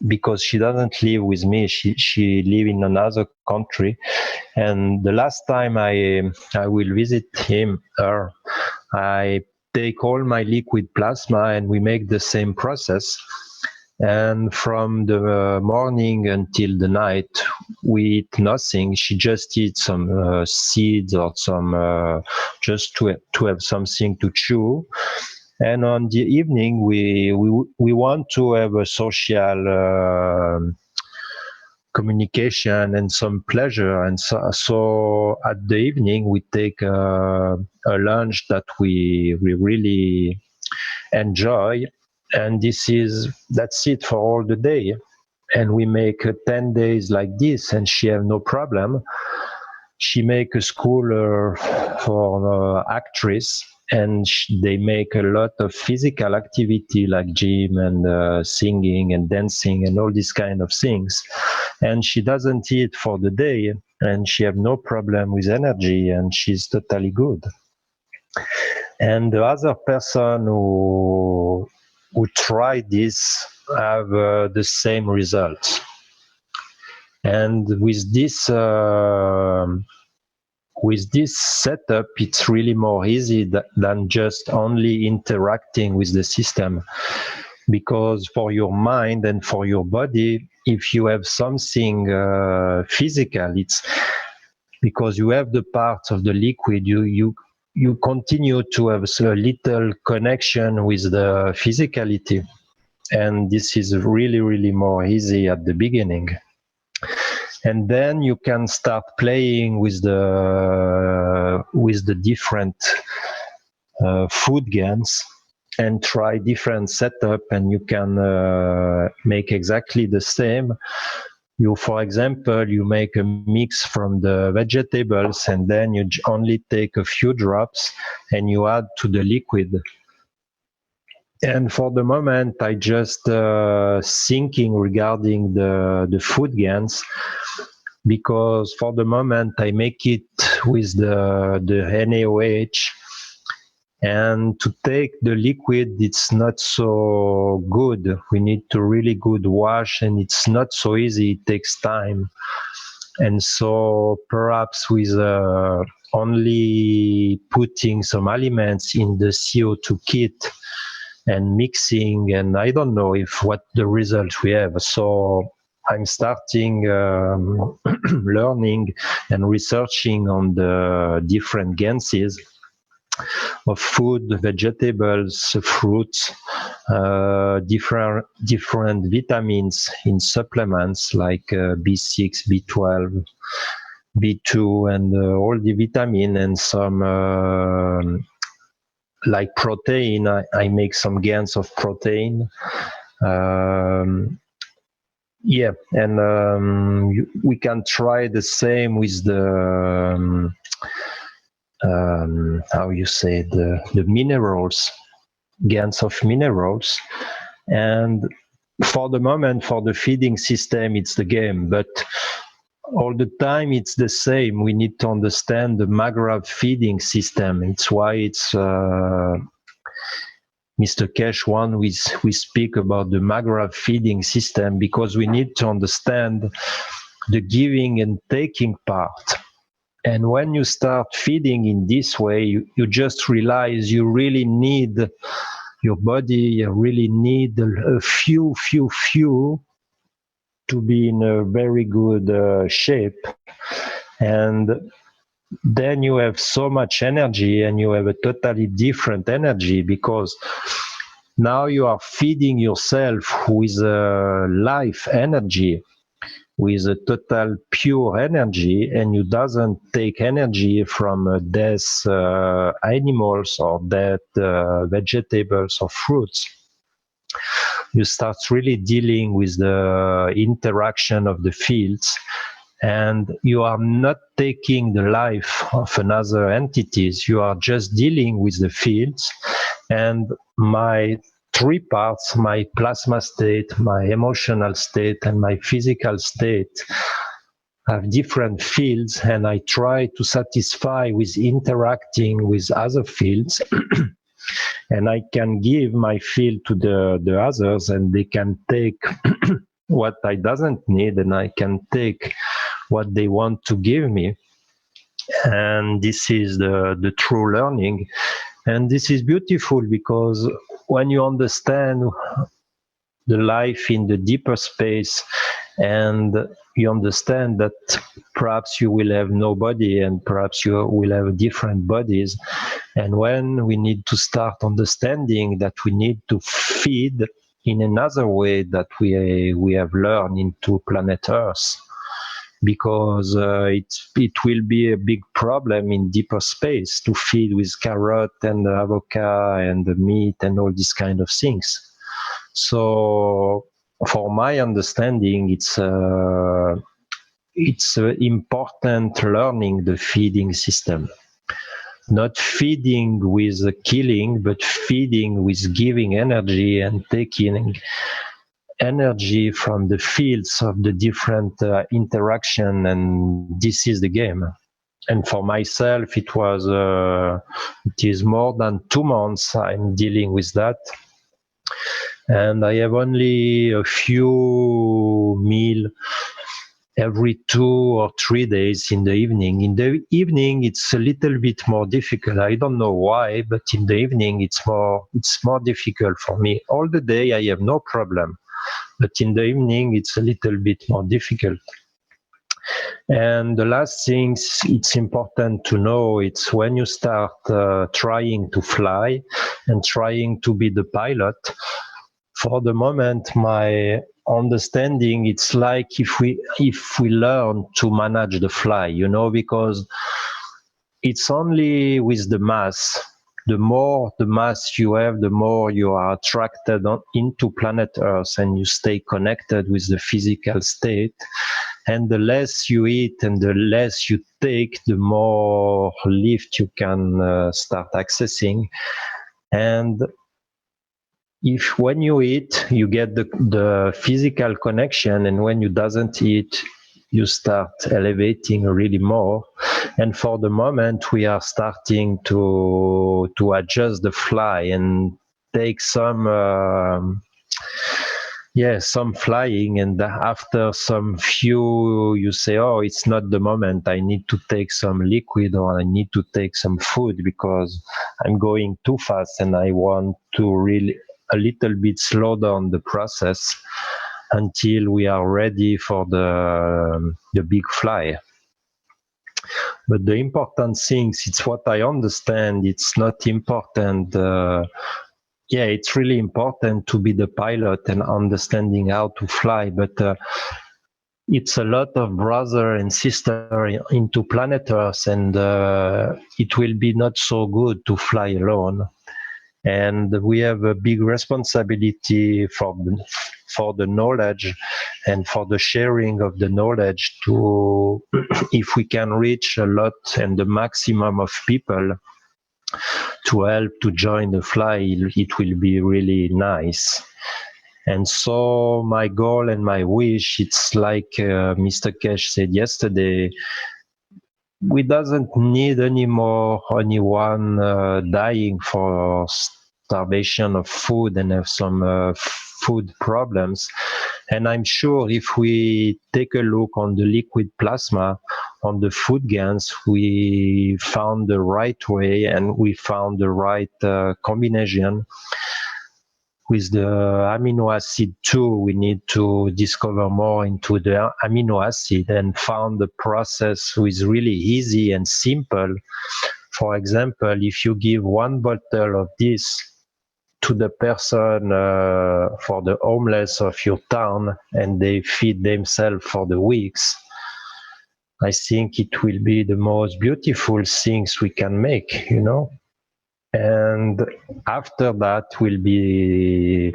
because she doesn't live with me. She live in another country, and the last time I will visit her, I take all my liquid plasma and we make the same process. And from the morning until the night, we eat nothing. She just eats some seeds or some just to have something to chew. And on the evening, we want to have a social communication and some pleasure. And so at the evening, we take a lunch that we really enjoy. And that's it for all the day. And we make 10 days like this, and she have no problem. She make a school for actress, and they make a lot of physical activity like gym and singing and dancing and all these kind of things. And she doesn't eat for the day, and she have no problem with energy, and she's totally good. And the other person who try this have the same results. And with this setup, it's really more easy than just only interacting with the system. Because for your mind and for your body, if you have something physical, it's because you have the parts of the liquid, you continue to have a little connection with the physicality. And this is really, really more easy at the beginning. And then you can start playing with the different food Gans and try different setup, and you can make exactly the same. For example, you make a mix from the vegetables, and then you only take a few drops and you add to the liquid. And for the moment, I just thinking regarding the food Gans, because for the moment I make it with the NaOH, and to take the liquid, it's not so good. We need to really good wash, and it's not so easy. It takes time. And so perhaps with only putting some elements in the CO2 kit and mixing, and I don't know if what the results we have. So I'm starting learning and researching on the different ganses of food, vegetables, fruits, different vitamins in supplements like B6, B12, B2, and all the vitamin, and some like protein. I make some GANs of protein. Yeah, and we can try the same with the how you say, the minerals, GANs of minerals. And for the moment, for the feeding system, it's the game, but all the time it's the same. We need to understand the Maghreb feeding system. It's why it's Mr. Keshe one, we speak about the Maghreb feeding system, because we need to understand the giving and taking part. And when you start feeding in this way, you just realize you really need your body, you really need a few to be in a very good shape. And then you have so much energy, and you have a totally different energy, because now you are feeding yourself with life energy, with a total pure energy, and you doesn't take energy from dead animals or dead vegetables or fruits. You start really dealing with the interaction of the fields, and you are not taking the life of another entities. You are just dealing with the fields. And my three parts, my plasma state, my emotional state, and my physical state, have different fields, and I try to satisfy with interacting with other fields. And I can give my field to the others, and they can take what I doesn't need, and I can take what they want to give me. And this is the true learning. And this is beautiful, because when you understand the life in the deeper space, and you understand that perhaps you will have no body, and perhaps you will have different bodies. And when we need to start understanding that we need to feed in another way that we have learned into planet Earth, because it will be a big problem in deeper space to feed with carrot and avocado and the meat and all these kind of things. So for my understanding, it's important learning the feeding system. Not feeding with killing, but feeding with giving energy and taking energy from the fields of the different interaction, and this is the game. And for myself, it is more than 2 months I'm dealing with that. And I have only a few meals every 2 or 3 days in the evening. In the evening, it's a little bit more difficult. I don't know why, but in the evening, it's more difficult for me. All the day, I have no problem. But in the evening, it's a little bit more difficult. And the last thing it's important to know, it's when you start trying to fly and trying to be the pilot. For the moment, my understanding, it's like if we learn to manage the fly, because it's only with the mass. The more the mass you have, the more you are attracted into planet Earth, and you stay connected with the physical state. And the less you eat and the less you take, the more lift you can start accessing. And when you eat, you get the physical connection, and when you doesn't eat, you start elevating really more. And for the moment, we are starting to adjust the fly and take some some flying, and after some few, you say, oh, it's not the moment, I need to take some liquid or I need to take some food because I'm going too fast and I want to really a little bit slow down the process until we are ready for the big fly. But the important things, it's what I understand, it's not important. It's really important to be the pilot and understanding how to fly, but it's a lot of brother and sister into planet Earth, and it will be not so good to fly alone. And we have a big responsibility for the knowledge and for the sharing of the knowledge to, if we can reach a lot and the maximum of people to help to join the fly, it will be really nice. And so my goal and my wish, it's like Mr. Keshe said yesterday, we doesn't need anymore anyone dying for starvation of food and have some food problems. And I'm sure if we take a look on the liquid plasma, on the food Gans, we found the right way and we found the right combination. With the amino acid too, we need to discover more into the amino acid and found the process is really easy and simple. For example, if you give 1 bottle of this to the person for the homeless of your town and they feed themselves for the weeks, I think it will be the most beautiful things we can make, you know. And after that will be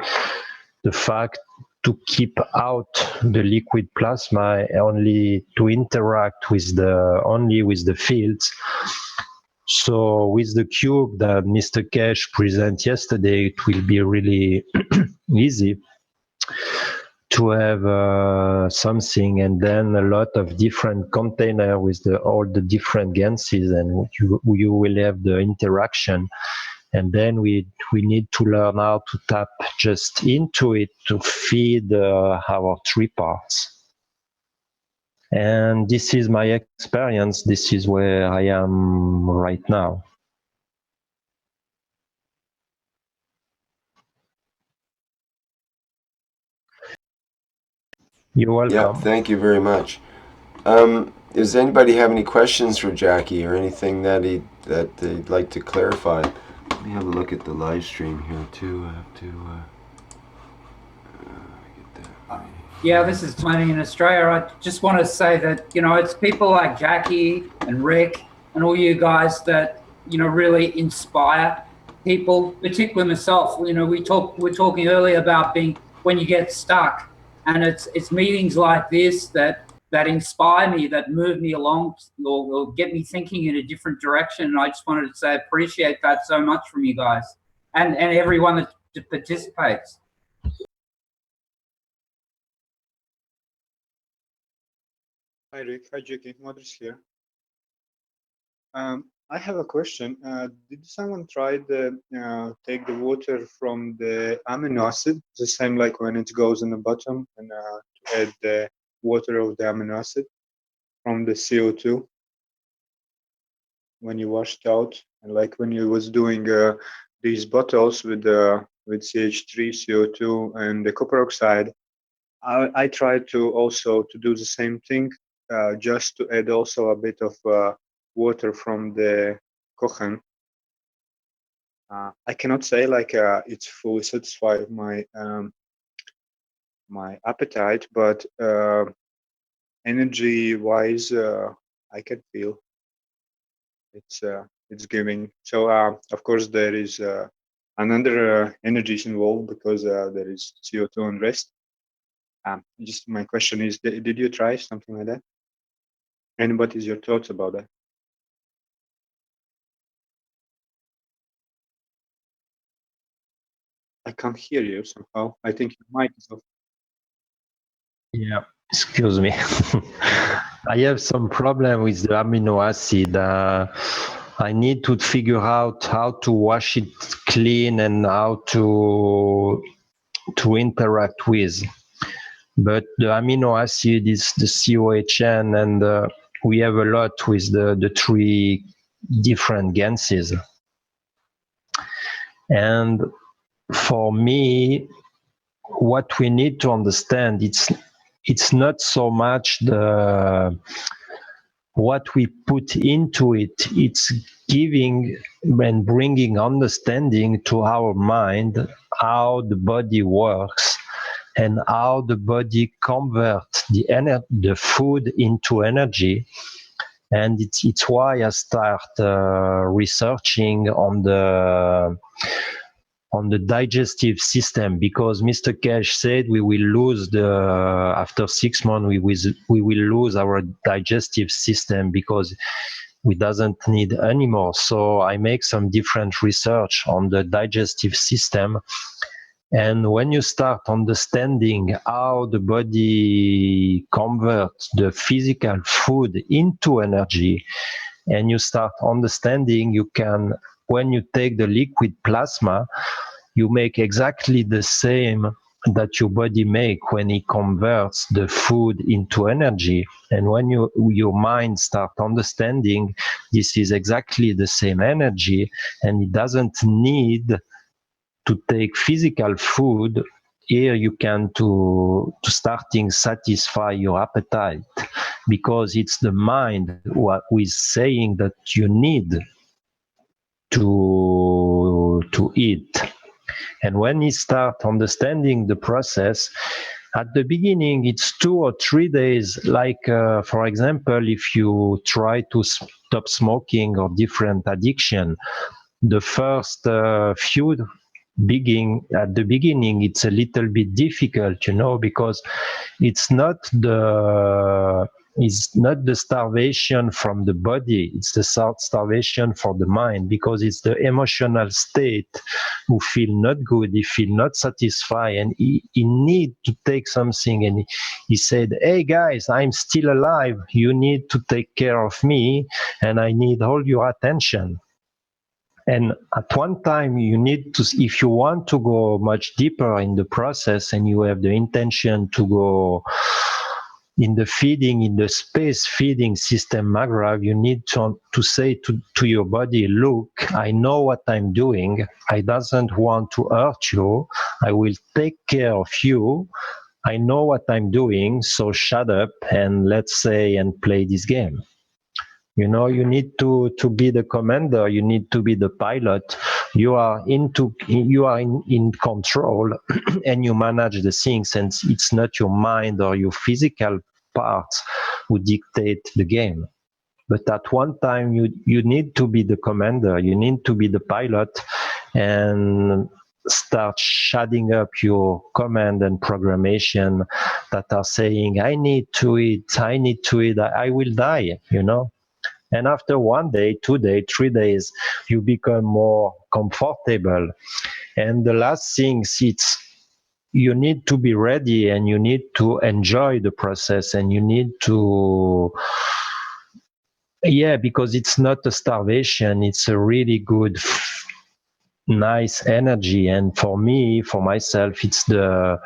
the fact to keep out the liquid plasma, only to interact with the fields. So with the cube that Mr. Keshe presented yesterday, it will be really easy to have something, and then a lot of different container with all the different Ganses, and you will have the interaction. And then we need to learn how to tap just into it to feed our 3 parts. And this is my experience. This is where I am right now. You're welcome. Yeah, thank you very much. Does anybody have any questions for Jackie or anything that they'd like to clarify? Let me have a look at the live stream here too. I have to get that. Yeah, this is Tony in Australia. I just want to say that, you know, it's people like Jackie and Rick and all you guys that, you know, really inspire people, particularly myself. You know, we're talking earlier about being when you get stuck, and it's meetings like this that inspire me, that move me along or get me thinking in a different direction. And I just wanted to say I appreciate that so much from you guys and everyone that participates. Hi Rick, hi Jackie, Modris here. I have a question. Did someone try to take the water from the amino acid, the same like when it goes in the bottom, and to add the water of the amino acid from the CO2 when you washed out, and like when you was doing these bottles with CH3, CO2, and the copper oxide? I tried to also to do the same thing, just to add also a bit of water from the kochen. I cannot say like it's fully satisfied my my appetite, but energy-wise, I can feel it's giving. So of course there is another energies involved because there is CO2 and rest. Just my question is, did you try something like that? And what is your thoughts about that? I can't hear you somehow. I think your mic is off. Yeah. Excuse me. I have some problem with the amino acid. I need to figure out how to wash it clean and how to interact with. But the amino acid is the COHN, and we have a lot with the three different Ganses. And for me, what we need to understand, it's not so much the what we put into it, it's giving and bringing understanding to our mind how the body works and how the body converts the food into energy. And it's why I start researching on the digestive system, because Mr. Keshe said we will lose after 6 months we will lose our digestive system because we doesn't need anymore. So I make some different research on the digestive system. And when you start understanding how the body converts the physical food into energy, and you start understanding when you take the liquid plasma, you make exactly the same that your body make when it converts the food into energy. And when your mind start understanding this is exactly the same energy, and it doesn't need to take physical food, here you can to starting satisfy your appetite, because it's the mind who is saying that you need to eat. And when you start understanding the process, at the beginning, it's 2 or 3 days. Like, for example, if you try to stop smoking or different addiction, the first few at the beginning, it's a little bit difficult, because it's not the starvation from the body, it's the starvation for the mind, because it's the emotional state who feel not good, he feel not satisfied, and he need to take something. And he said, hey guys, I'm still alive, you need to take care of me, and I need all your attention. And at one time, you need to, if you want to go much deeper in the process and you have the intention to go in the space feeding system Magrav, you need to say to your body, look, I know what I'm doing. I doesn't want to hurt you. I will take care of you. I know what I'm doing. So shut up and let's say and play this game. You need to be the commander. You need to be the pilot. You are in control, and you manage the things. And it's not your mind or your physical parts who dictate the game. But at one time, you need to be the commander. You need to be the pilot, and start shutting up your command and programmation that are saying, I need to eat, I will die, And after 1 day, 2 days, 3 days, you become more comfortable. And the last thing, you need to be ready, and you need to enjoy the process, and you need to, because it's not a starvation, it's a really good, nice energy. And for me, for myself, it's the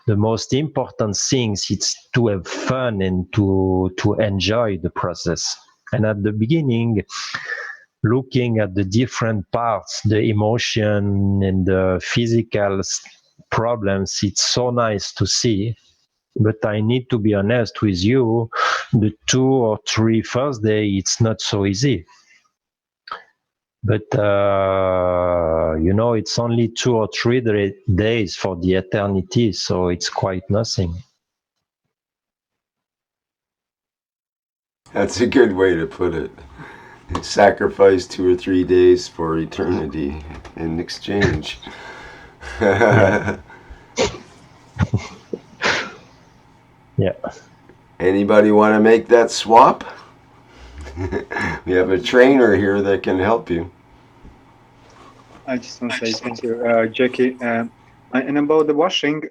most important things, it's to have fun and to enjoy the process. And at the beginning, looking at the different parts, the emotion and the physical problems, it's so nice to see. But I need to be honest with you, the 2 or 3 first day, it's not so easy. But, it's only 2 or 3 days for the eternity, so it's quite nothing. That's a good way to put it. Sacrifice 2 or 3 days for eternity in exchange. Yeah. Anybody want to make that swap? We have a trainer here that can help you. I just want to say thank you, Jackie. And about the washing,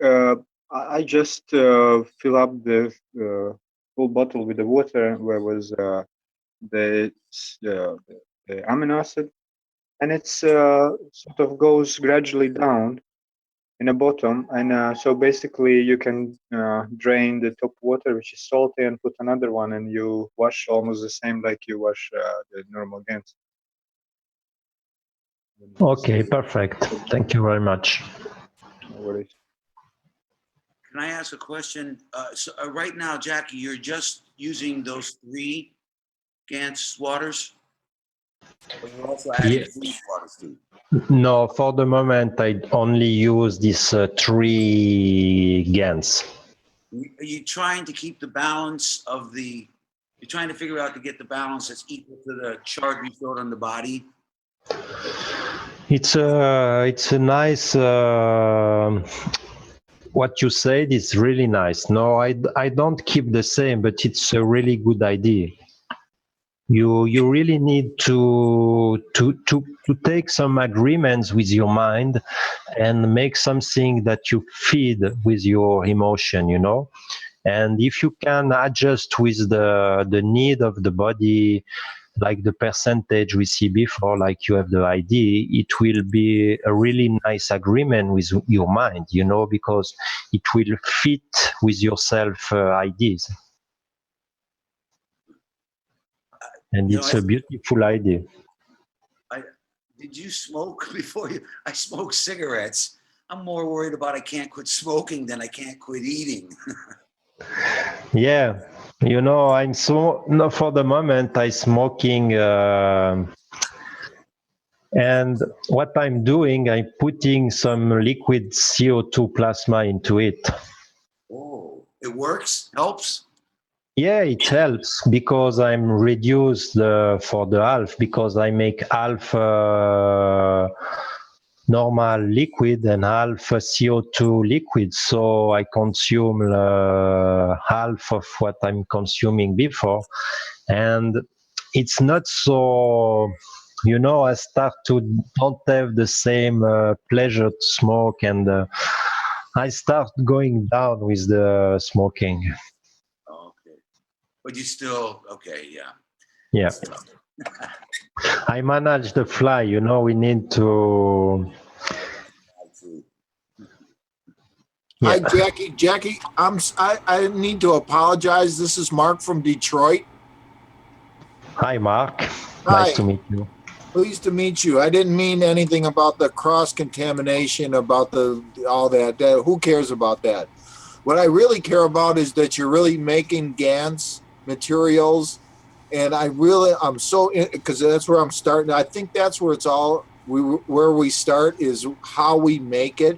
I just fill up the full bottle with the water where was the amino acid, and it's sort of goes gradually down in the bottom, and so basically you can drain the top water, which is salty, and put another one, and you wash almost the same like you wash the normal Gans. Okay, perfect. Thank you very much. No worries. Can I ask a question? Right now, Jackie, you're just using those 3 Gans waters? Or you're also adding Yeah. freeze waters too? No, for the moment, I only use these 3 Gans. Are you trying to keep the balance of the, you're trying to figure out to get the balance that's equal to the chart you showed on the body? It's a nice, what you said is really nice. No, I don't keep the same, but it's a really good idea. You really need to take some agreements with your mind and make something that you feed with your emotion, you know. And if you can adjust with the need of the body, like the percentage we see before, like you have the idea, it will be a really nice agreement with your mind, you know, because it will fit with your self ideas. And it's a beautiful idea. Did you smoke before you? I smoke cigarettes. I'm more worried about I can't quit smoking than I can't quit eating. Yeah, you know, I'm so, no, for the moment I'm smoking, and what I'm doing, I'm putting some liquid CO2 plasma into it. Oh, it works? Helps? Yeah, it helps because I'm reduced for the half, because I make half normal liquid and half CO2 liquid. So I consume half of what I'm consuming before. And it's not so, you know, I start to don't have the same pleasure to smoke, and I start going down with the smoking. Okay. But you still, okay, yeah. Yeah. I manage the fly, you know, we need to. Hi, Jackie. Jackie, I need to apologize. This is Mark from Detroit. Hi, Mark. Hi. Nice to meet you. Pleased to meet you. I didn't mean anything about the cross-contamination, about all that. Who cares about that? What I really care about is that you're really making Gans materials, and I'm so, because that's where I'm starting. I think that's where it's all, where we start is how we make it.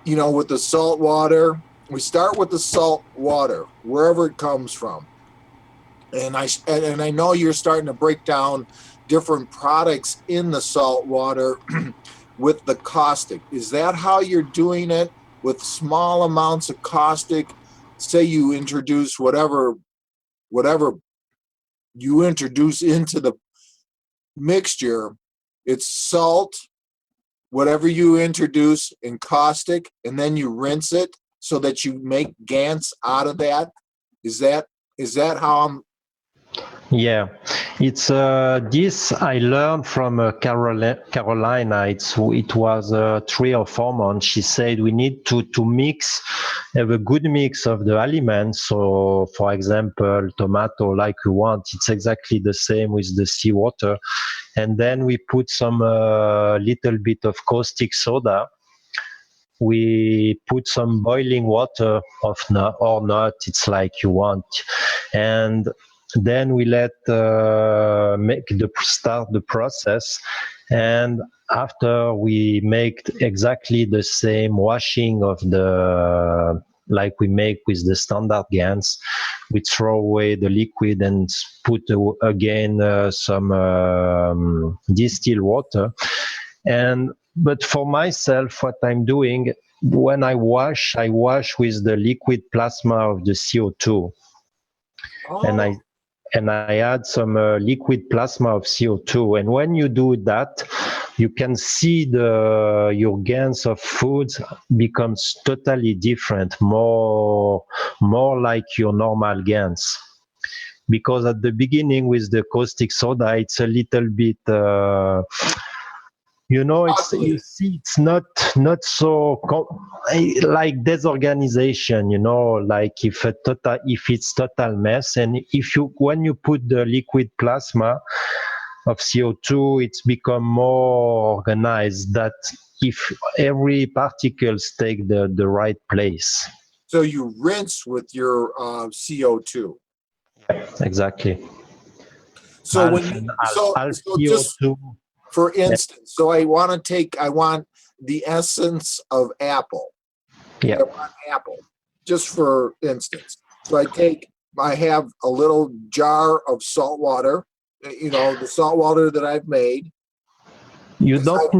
You know, with the salt water, we start with the salt water, wherever it comes from. And I know you're starting to break down different products in the salt water with the caustic. Is that how you're doing it, with small amounts of caustic? Say you introduce whatever you introduce into the mixture, it's salt, whatever you introduce in caustic, and then you rinse it so that you make Gans out of that. Is that how I'm? Yeah, it's this I learned from Carolina. It was 3 or 4 months. She said we need to mix, have a good mix of the elements. So, for example, tomato, like we want, it's exactly the same with the seawater, and then we put some little bit of caustic soda. We put some boiling water or not, it's like you want, and then we let start the process, and after we make exactly the same washing of the, like we make with the standard Gans, we throw away the liquid and put again some distilled water. But for myself, what I'm doing when I wash with the liquid plasma of the CO2, and I add some liquid plasma of CO2. And when you do that, you can see your Gans of foods becomes totally different, more like your normal Gans. Because at the beginning with the caustic soda, it's a little bit, you see, it's not so like disorganization, like if it's total mess, and when you put the liquid plasma of CO2, it's become more organized. That if every particles take the right place. So you rinse with your CO2. Exactly. So when you, so just CO2. for instance, so I want the essence of apple. Yeah. I want apple, just for instance. So I have a little jar of salt water, the salt water that I've made. You don't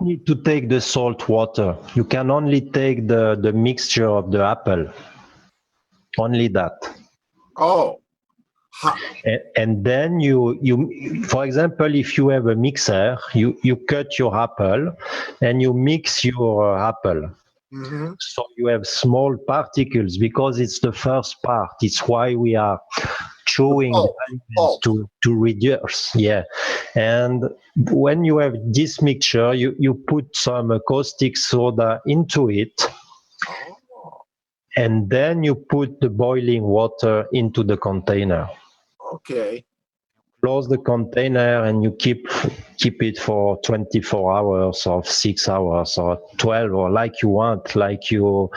need to take the salt water. You can only take the mixture of the apple. Only that. Oh. And then you, for example, if you have a mixer, you cut your apple and you mix your apple. Mm-hmm. So you have small particles because it's the first part. It's why we are chewing to reduce. Yeah. And when you have this mixture, you put some caustic soda into it. And then you put the boiling water into the container. Okay. Close the container and you keep it for 24 hours or 6 hours or 12 or like you want, like you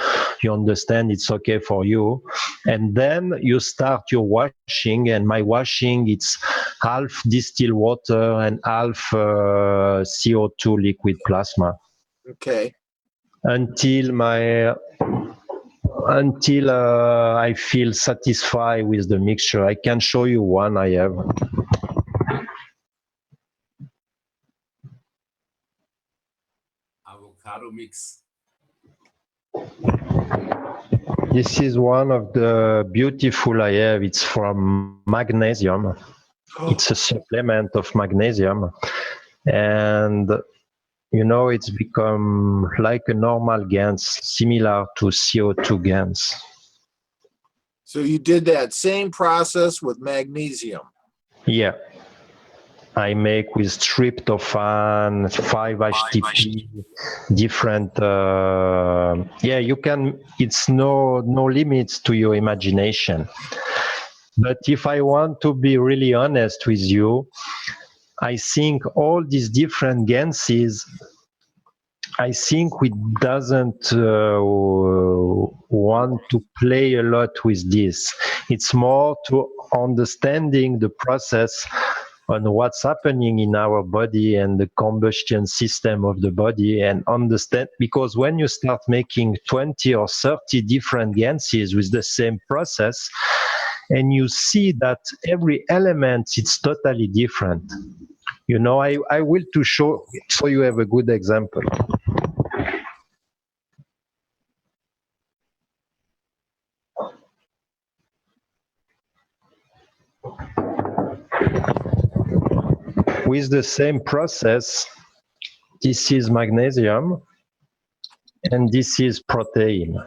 understand it's okay for you. And then you start your washing, and my washing, it's half distilled water and half CO2 liquid plasma. Okay. Until I feel satisfied with the mixture. I can show you one I have. Avocado mix. This is one of the beautiful I have. It's from magnesium. It's a supplement of magnesium. And it's become like a normal Gans, similar to CO2 Gans. So you did that same process with magnesium. Yeah. I make with tryptophan, 5-HTP, different. You can. It's no limits to your imagination. But if I want to be really honest with you, I think all these different Ganses, I think we doesn't want to play a lot with this. It's more to understanding the process on what's happening in our body and the combustion system of the body, and understand, because when you start making 20 or 30 different Ganses with the same process, and you see that every element is totally different. I will to show so you have a good example. With the same process, this is magnesium and this is protein.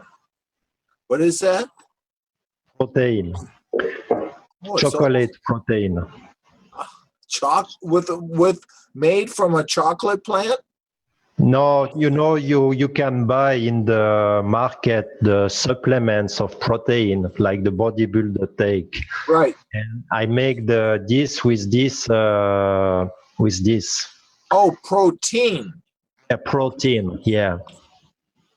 What is that? Protein. Chocolate protein. With made from a chocolate plant? No, you can buy in the market the supplements of protein like the bodybuilder take. Right. And I make this with this. Oh, protein. A protein, yeah,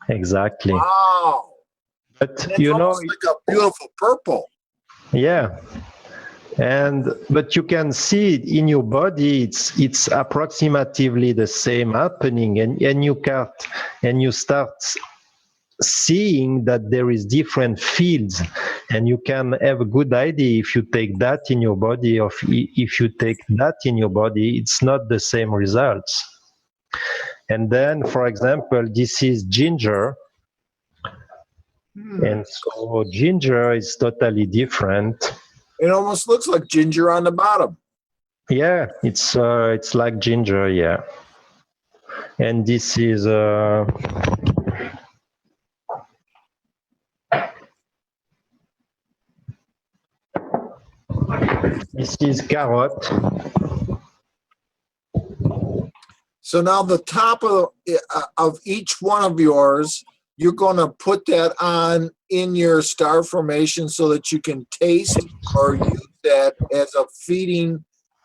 exactly. Wow. But it's almost like a beautiful purple. Yeah. But you can see it in your body, it's approximately the same happening, and you start seeing that there is different fields, and you can have a good idea if you take that in your body or if you take that in your body, it's not the same results. And then, for example, this is ginger. And so ginger is totally different. It almost looks like ginger on the bottom. Yeah, it's like ginger, yeah. And this is carrot. So now the top of each one of yours, you're going to put that on in your star formation so that you can taste or use that as a feeding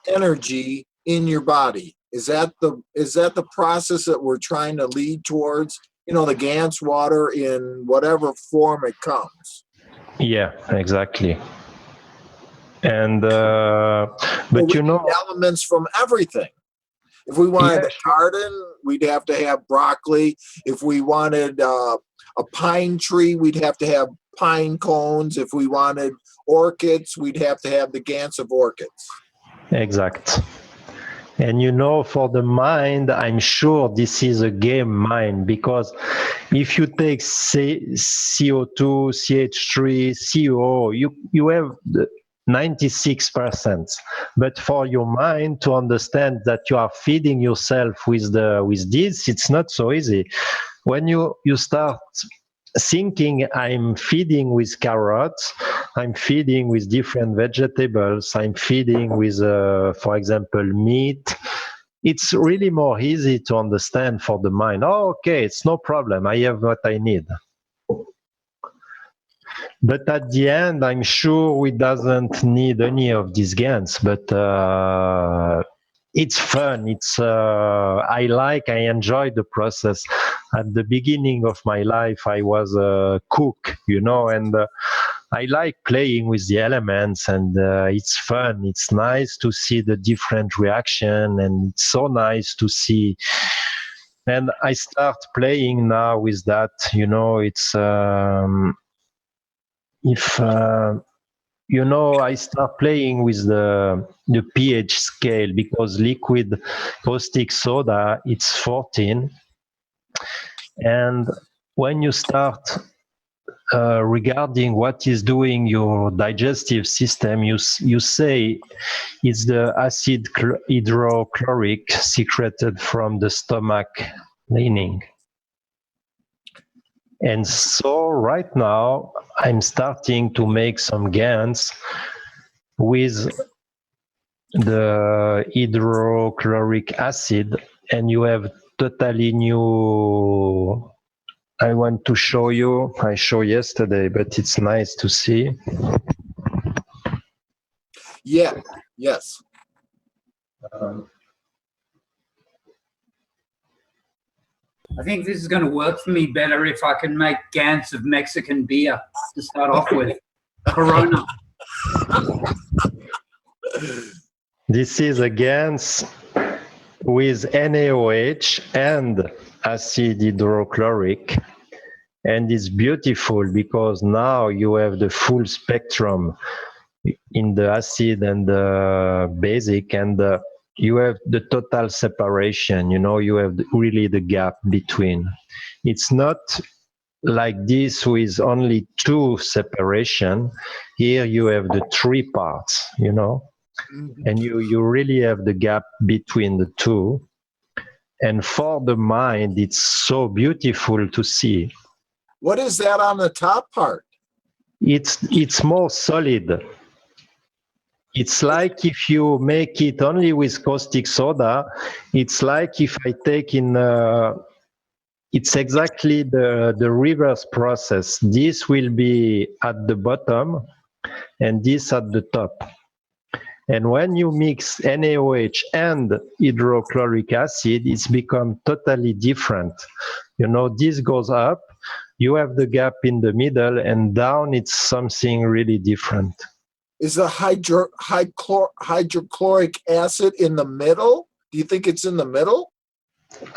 energy in your body. Is that the process that we're trying to lead towards? You know, the Gans water in whatever form it comes. Yeah, exactly. And So but we you know, need elements from everything. If we wanted yeah, a garden, we'd have to have broccoli. If we wanted a pine tree, we'd have to have pine cones. If we wanted orchids, we'd have to have the Gans of orchids. exact. And you know, for the mind, I'm sure this is a game mind, because if you take CO2, CH3, CO, you have the 96%. But for your mind to understand that you are feeding yourself with this, it's not so easy. When you start thinking I'm feeding with carrots, I'm feeding with different vegetables, I'm feeding with, for example, meat, it's really more easy to understand for the mind. Oh, okay, it's no problem, I have what I need. But at the end, I'm sure we doesn't need any of these Gans, but it's fun. I enjoy the process. At the beginning of my life, I was a cook, and I like playing with the elements, and it's fun. It's nice to see the different reaction, and it's so nice to see. And I start playing now with that, it's, if, I start playing with the pH scale, because liquid caustic soda, it's 14. And when you start regarding what is doing your digestive system, you say it's the acid hydrochloric secreted from the stomach lining. And so right now, I'm starting to make some Gans with the hydrochloric acid, and you have totally new. I want to show you. I showed yesterday, but it's nice to see. Yeah. Yes. I think this is going to work for me better if I can make Gans of Mexican beer to start off with. Corona. This is a Gans with NaOH and acid hydrochloric, and it's beautiful because now you have the full spectrum in the acid and the basic, and you have the total separation. You have really the gap between. It's not like this with only two separation. Here you have the three parts, and you really have the gap between the two. And for the mind, it's so beautiful to see. What is that on the top part? It's more solid. It's like if you make it only with caustic soda, it's like if I take in, it's exactly the reverse process. This will be at the bottom and this at the top. And when you mix NaOH and hydrochloric acid, it's become totally different. This goes up, you have the gap in the middle, and down it's something really different. Is the hydrochloric acid in the middle? Do you think it's in the middle?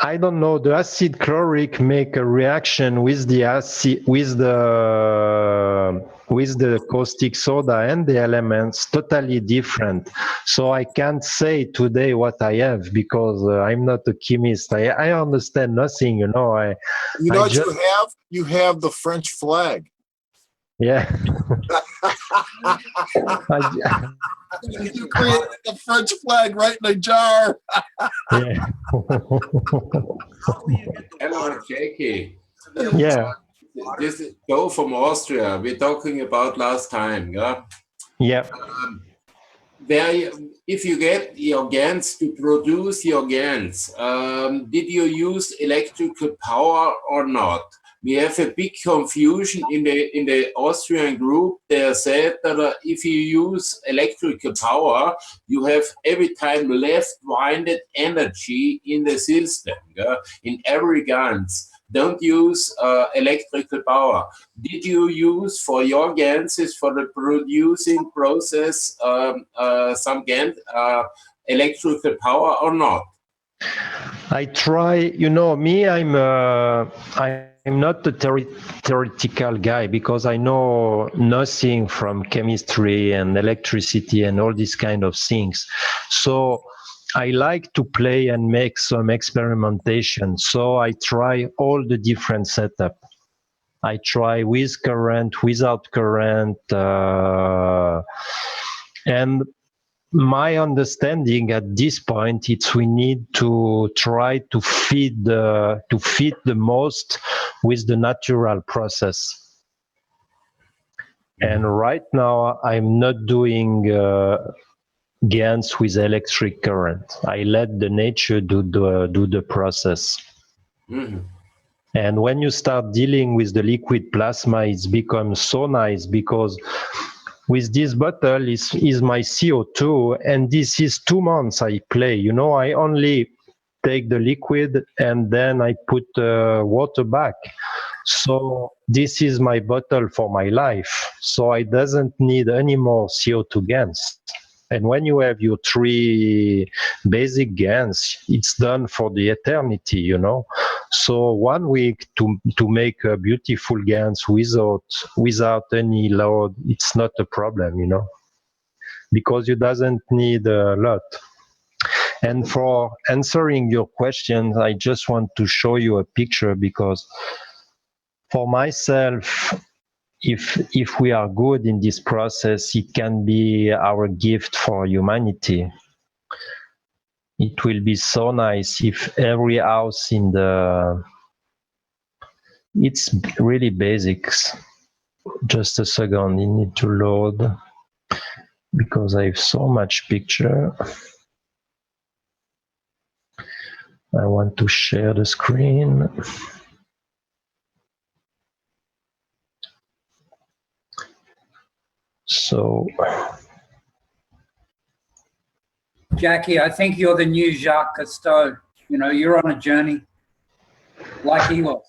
I don't know. The acid chloric make a reaction with the acid, with the caustic soda and the elements totally different. So I can't say today what I have because I'm not a chemist. I understand nothing. You have the French flag. Yeah. You created the French flag right in a jar. Yeah. Hello, Jackie. Yeah. This is Joe from Austria. We're talking about last time, yeah? Yeah. If you get your GANs to produce your GANs, did you use electrical power or not? We have a big confusion in the Austrian group. They said that if you use electrical power, you have every time left-winded energy in the system, yeah? In every GANs. Don't use electrical power. Did you use for your GANs for the producing process some GAN electrical power or not? I try, you know, me, I'm not a theoretical guy because I know nothing from chemistry and electricity and all these kind of things. So I like to play and make some experimentation. So I try all the different setup. I try with current, without current, and my understanding at this point is we need to try to fit the most with the natural process. And right now I'm not doing GANs with electric current. I let the nature do the process. Mm-hmm. And when you start dealing with the liquid plasma, it's become so nice because with this bottle is my CO2, and this is 2 months I play. You know, I only take the liquid and then I put water back. So this is my bottle for my life. So I doesn't need any more CO2 GANs. And when you have your 3 basic GANs, it's done for the eternity, you know. So 1 week to make a beautiful GANs without any load, it's not a problem, you know, because you doesn't need a lot. And for answering your questions, I just want to show you a picture because for myself, if we are good in this process, it can be our gift for humanity. It will be so nice if every house in the, it's really basics. Just a second, you need to load because I have so much picture. I want to share the screen. So, Jackie, I think you're the new Jacques Cousteau. You know, you're on a journey like he was.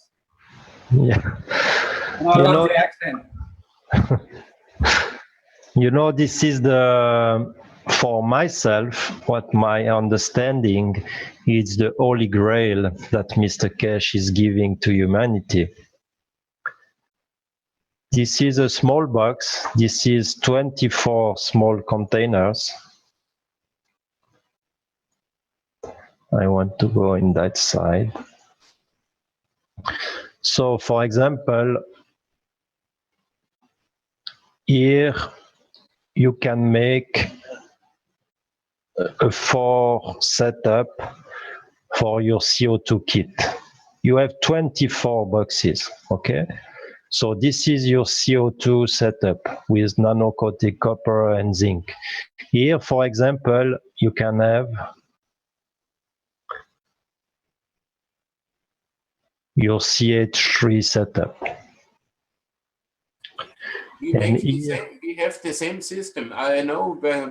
yeah. And I love the accent. You know, this is the, for myself, what my understanding is the holy grail that Mr. Keshe is giving to humanity. This is a small box. This is 24 small containers. I want to go in that side. So, for example, here you can make a 4 setup for your CO2 kit. You have 24 boxes, okay? So this is your CO2 setup with nano-coating copper and zinc. Here, for example, you can have your CH3 setup. We have the same system. I know where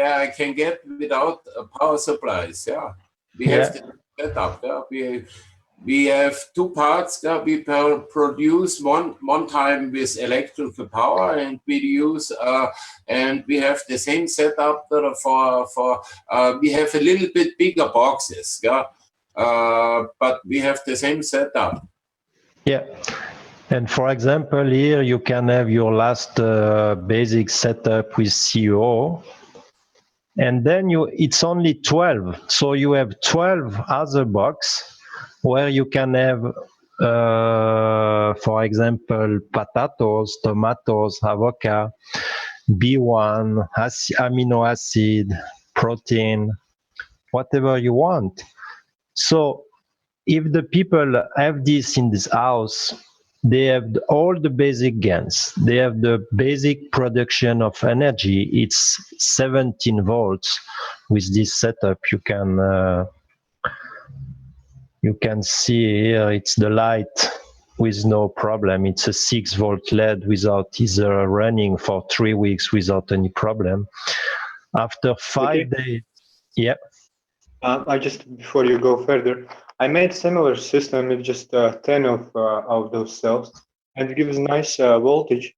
I can get without power supplies. Yeah, we have the setup. Yeah? We have 2 parts. Yeah? We produce one time with electrical power, and we use and we have the same setup for we have a little bit bigger boxes. Yeah, but we have the same setup. Yeah. And for example, here you can have your last basic setup with CO, and then it's only 12. So you have 12 other boxes where you can have for example, potatoes, tomatoes, avocado, B1, amino acid, protein, whatever you want. So if the people have this in this house, they have all the basic gains. They have the basic production of energy. It's 17 volts. With this setup, you can see here, it's the light with no problem. It's a 6-volt LED without either running for 3 weeks without any problem. After 5 days, yeah. I just, before you go further, I made similar system with just 10 of those cells, and it gives nice voltage.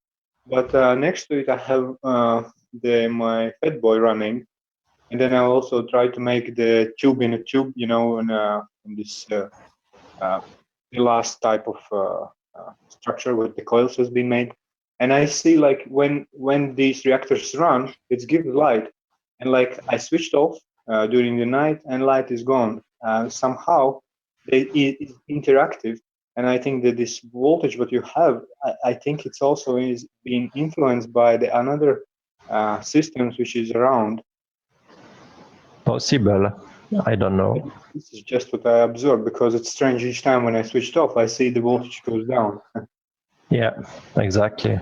But next to it, I have my Fat Boy running, and then I also try to make the tube in a tube, you know, in this last type of structure where the coils has been made. And I see like when these reactors run, it gives light, and like I switched off during the night, and light is gone. Somehow it is interactive, and I think that this voltage what you have, I think it's also is being influenced by the another systems which is around. Possible. I don't know. This is just what I observed, because it's strange each time when I switched off, I see the voltage goes down. Yeah, exactly.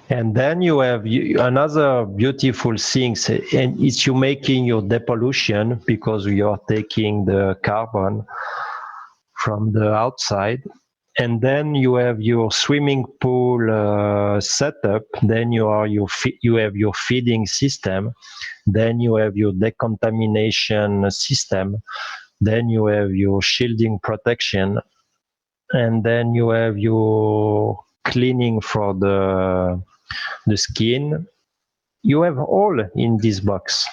And then you have another beautiful thing, and it's you making your depollution, because you are taking the carbon from the outside. And then you have your swimming pool setup. Then you have your feeding system. Then you have your decontamination system. Then you have your shielding protection. And then you have your cleaning for the skin. You have all in this box.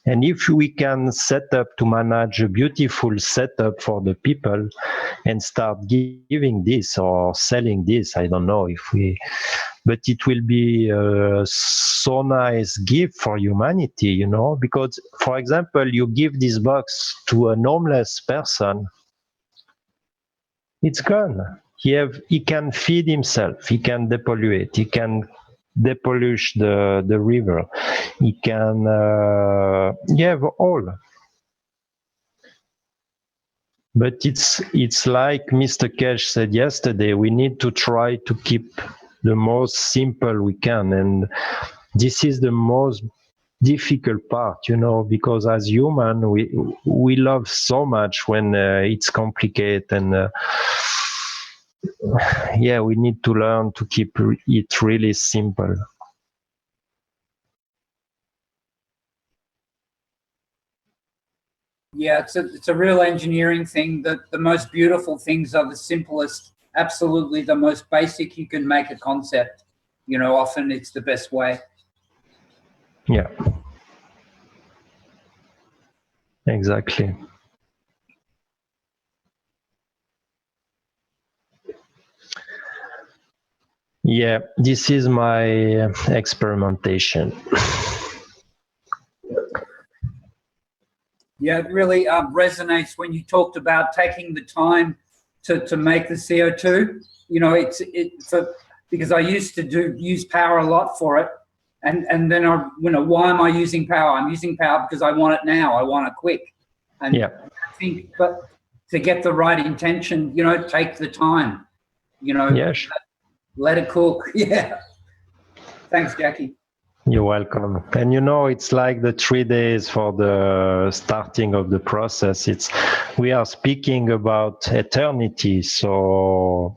And if we can set up to manage a beautiful setup for the people and start giving this or selling this, I don't know but it will be a so nice gift for humanity, you know, because, for example, you give this box to a homeless person, it's gone. He can feed himself, he can depollute, he can depollush the river, he can have all. But it's like Mr. Keshe said yesterday, we need to try to keep the most simple we can, and this is the most difficult part, you know, because as human we love so much when it's complicated, and yeah, we need to learn to keep it really simple. Yeah, it's a real engineering thing. That the most beautiful things are the simplest, absolutely the most basic you can make a concept. You know, often it's the best way. Yeah, exactly. Yeah, this is my experimentation. Yeah, it really resonates when you talked about taking the time to make the CO2. You know, because I used to use power a lot for it, and then why am I using power? I'm using power because I want it now. I want it quick, and yeah. I think, but to get the right intention, you know, take the time. You know, Yeah, let it cook. Yeah. Thanks, Jackie. You're welcome. And you know, it's like the 3 days for the starting of the process. We are speaking about eternity. So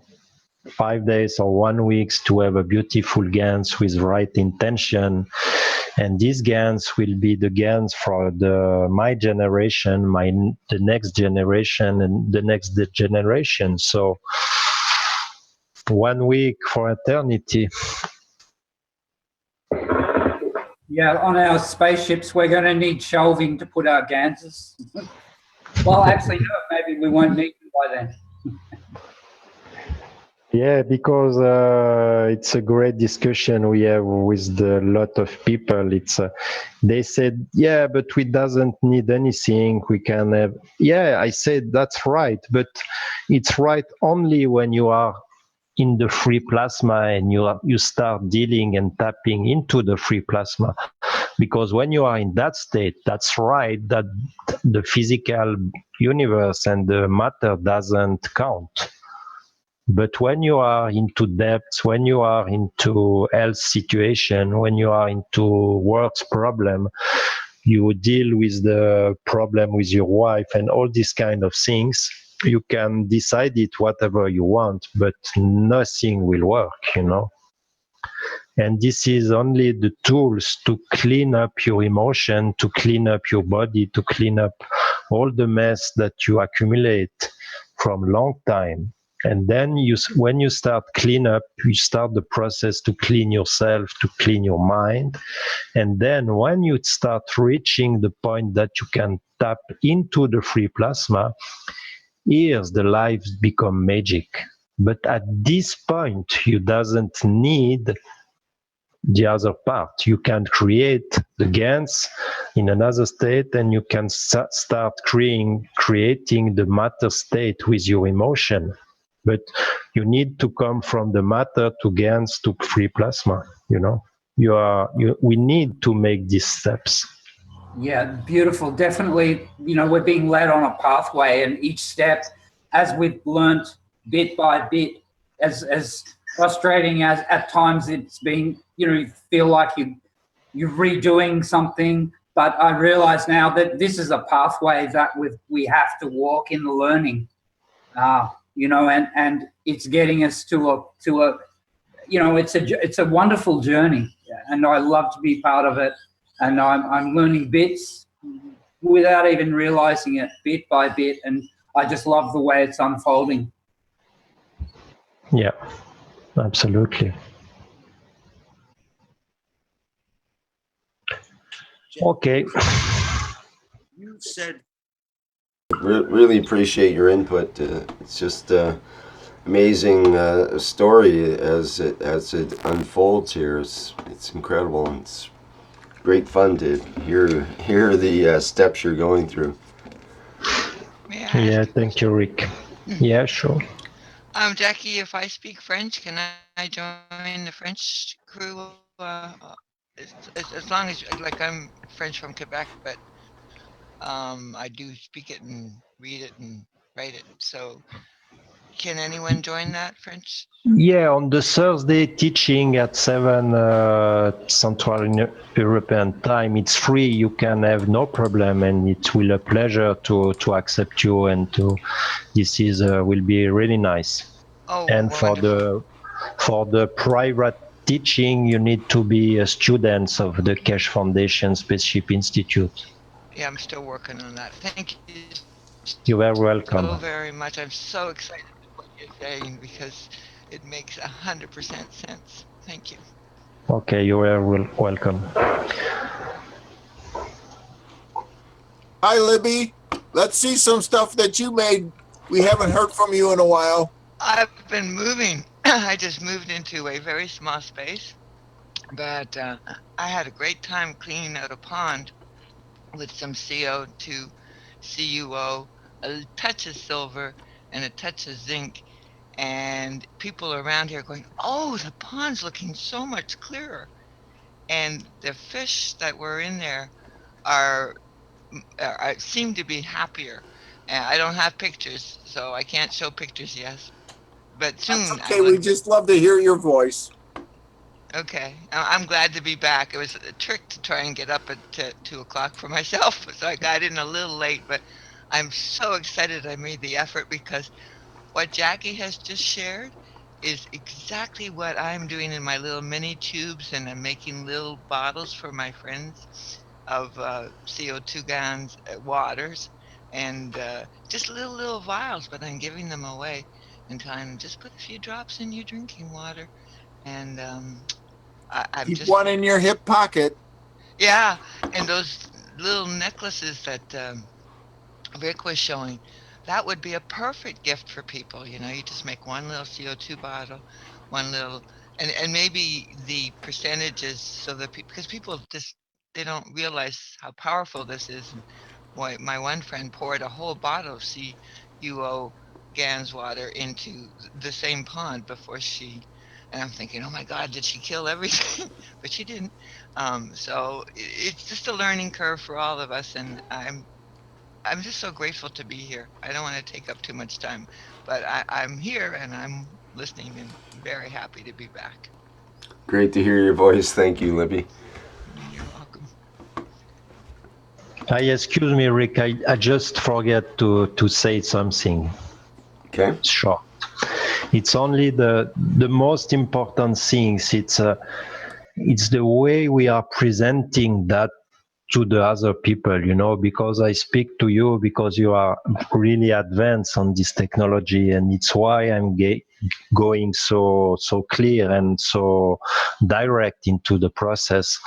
5 days or 1 week to have a beautiful Gans with right intention. And these Gans will be the Gans for my generation, the next generation, and the next generation. So 1 week for eternity. Yeah, on our spaceships, we're going to need shelving to put our Ganses. Well, actually, no, maybe we won't need them by then. Yeah, because it's a great discussion we have with a lot of people. It's they said, yeah, but we doesn't need anything. We can have. Yeah, I said that's right, but it's right only when you are in the free plasma and you start dealing and tapping into the free plasma. Because when you are in that state, that's right that the physical universe and the matter doesn't count. But when you are into depths, when you are into health situation, when you are into work's problem, you deal with the problem with your wife and all these kind of things, you can decide it whatever you want, but nothing will work. And this is only the tools to clean up your emotion, to clean up your body, to clean up all the mess that you accumulate from long time. And then when you start clean up, you start the process to clean yourself, to clean your mind. And then when you start reaching the point that you can tap into the free plasma, here's the lives become magic. But at this point, you doesn't need the other part. You can create the Gans in another state, and you can start creating the matter state with your emotion. But you need to come from the matter to Gans to free plasma. We need to make these steps. Yeah, beautiful. Definitely, we're being led on a pathway, and each step, as we've learnt bit by bit, as frustrating as at times it's been, you feel like you're redoing something, but I realize now that this is a pathway that we have to walk in the learning, and it's getting us to a it's a wonderful journey, and I love to be part of it. And I'm learning bits without even realizing it, bit by bit, and I just love the way it's unfolding. Yeah, absolutely. Okay. You said Really appreciate your input. It's just amazing story as it unfolds here. It's incredible, and it's great fun to hear the steps you're going through. Yeah, thank you, Rick. Yeah, sure. Jackie, if I speak French, can I join the French crew? As long as, like, I'm French from Quebec, but I do speak it and read it and write it. So can anyone join that French? Yeah, on the Thursday teaching at 7 Central European time, it's free. You can have no problem, and it will a pleasure to accept you, and this is will be really nice. Oh, And wonderful. for the private teaching, you need to be a student of the Keshe Foundation Spaceship Institute. Yeah, I'm still working on that. Thank you. You are welcome. So very much. I'm so excited with what you're saying because it makes 100% sense. Thank you. Okay, you are welcome. Hi, Libby. Let's see some stuff that you made. We haven't heard from you in a while. I've been moving. I just moved into a very small space, but I had a great time cleaning out a pond with some CO2, CuO, a touch of silver, and a touch of zinc. And people around here going, oh, the pond's looking so much clearer. And the fish that were in there are seem to be happier. And I don't have pictures, so I can't show pictures yet. But soon. That's okay. We just love to hear your voice. Okay, I'm glad to be back. It was a trick to try and get up at 2 o'clock for myself, so I got in a little late, but I'm so excited I made the effort because what Jackie has just shared is exactly what I'm doing in my little mini tubes, and I'm making little bottles for my friends of CO2 Gans waters, and just little vials, but I'm giving them away and telling them just put a few drops in your drinking water, and I'm Keep just one in your hip pocket. yeah, and those little necklaces that Rick was showing, that would be a perfect gift for people. You know, you just make one little CO2 bottle, one little, and maybe the percentages so that because people just they don't realize how powerful this is. And why my one friend poured a whole bottle of CUO Gans water into the same pond before she. And I'm thinking, oh my God, did she kill everything? But she didn't. So it's just a learning curve for all of us, and I'm just so grateful to be here. I don't want to take up too much time, but I'm here and I'm listening and very happy to be back. Great to hear your voice. Thank you, Libby. You're welcome. Excuse me, Rick. I just forget to say something Okay. short. It's only the most important things. It's the way we are presenting that to the other people, you know, because I speak to you because you are really advanced on this technology, and it's why I'm going so clear and so direct into the process.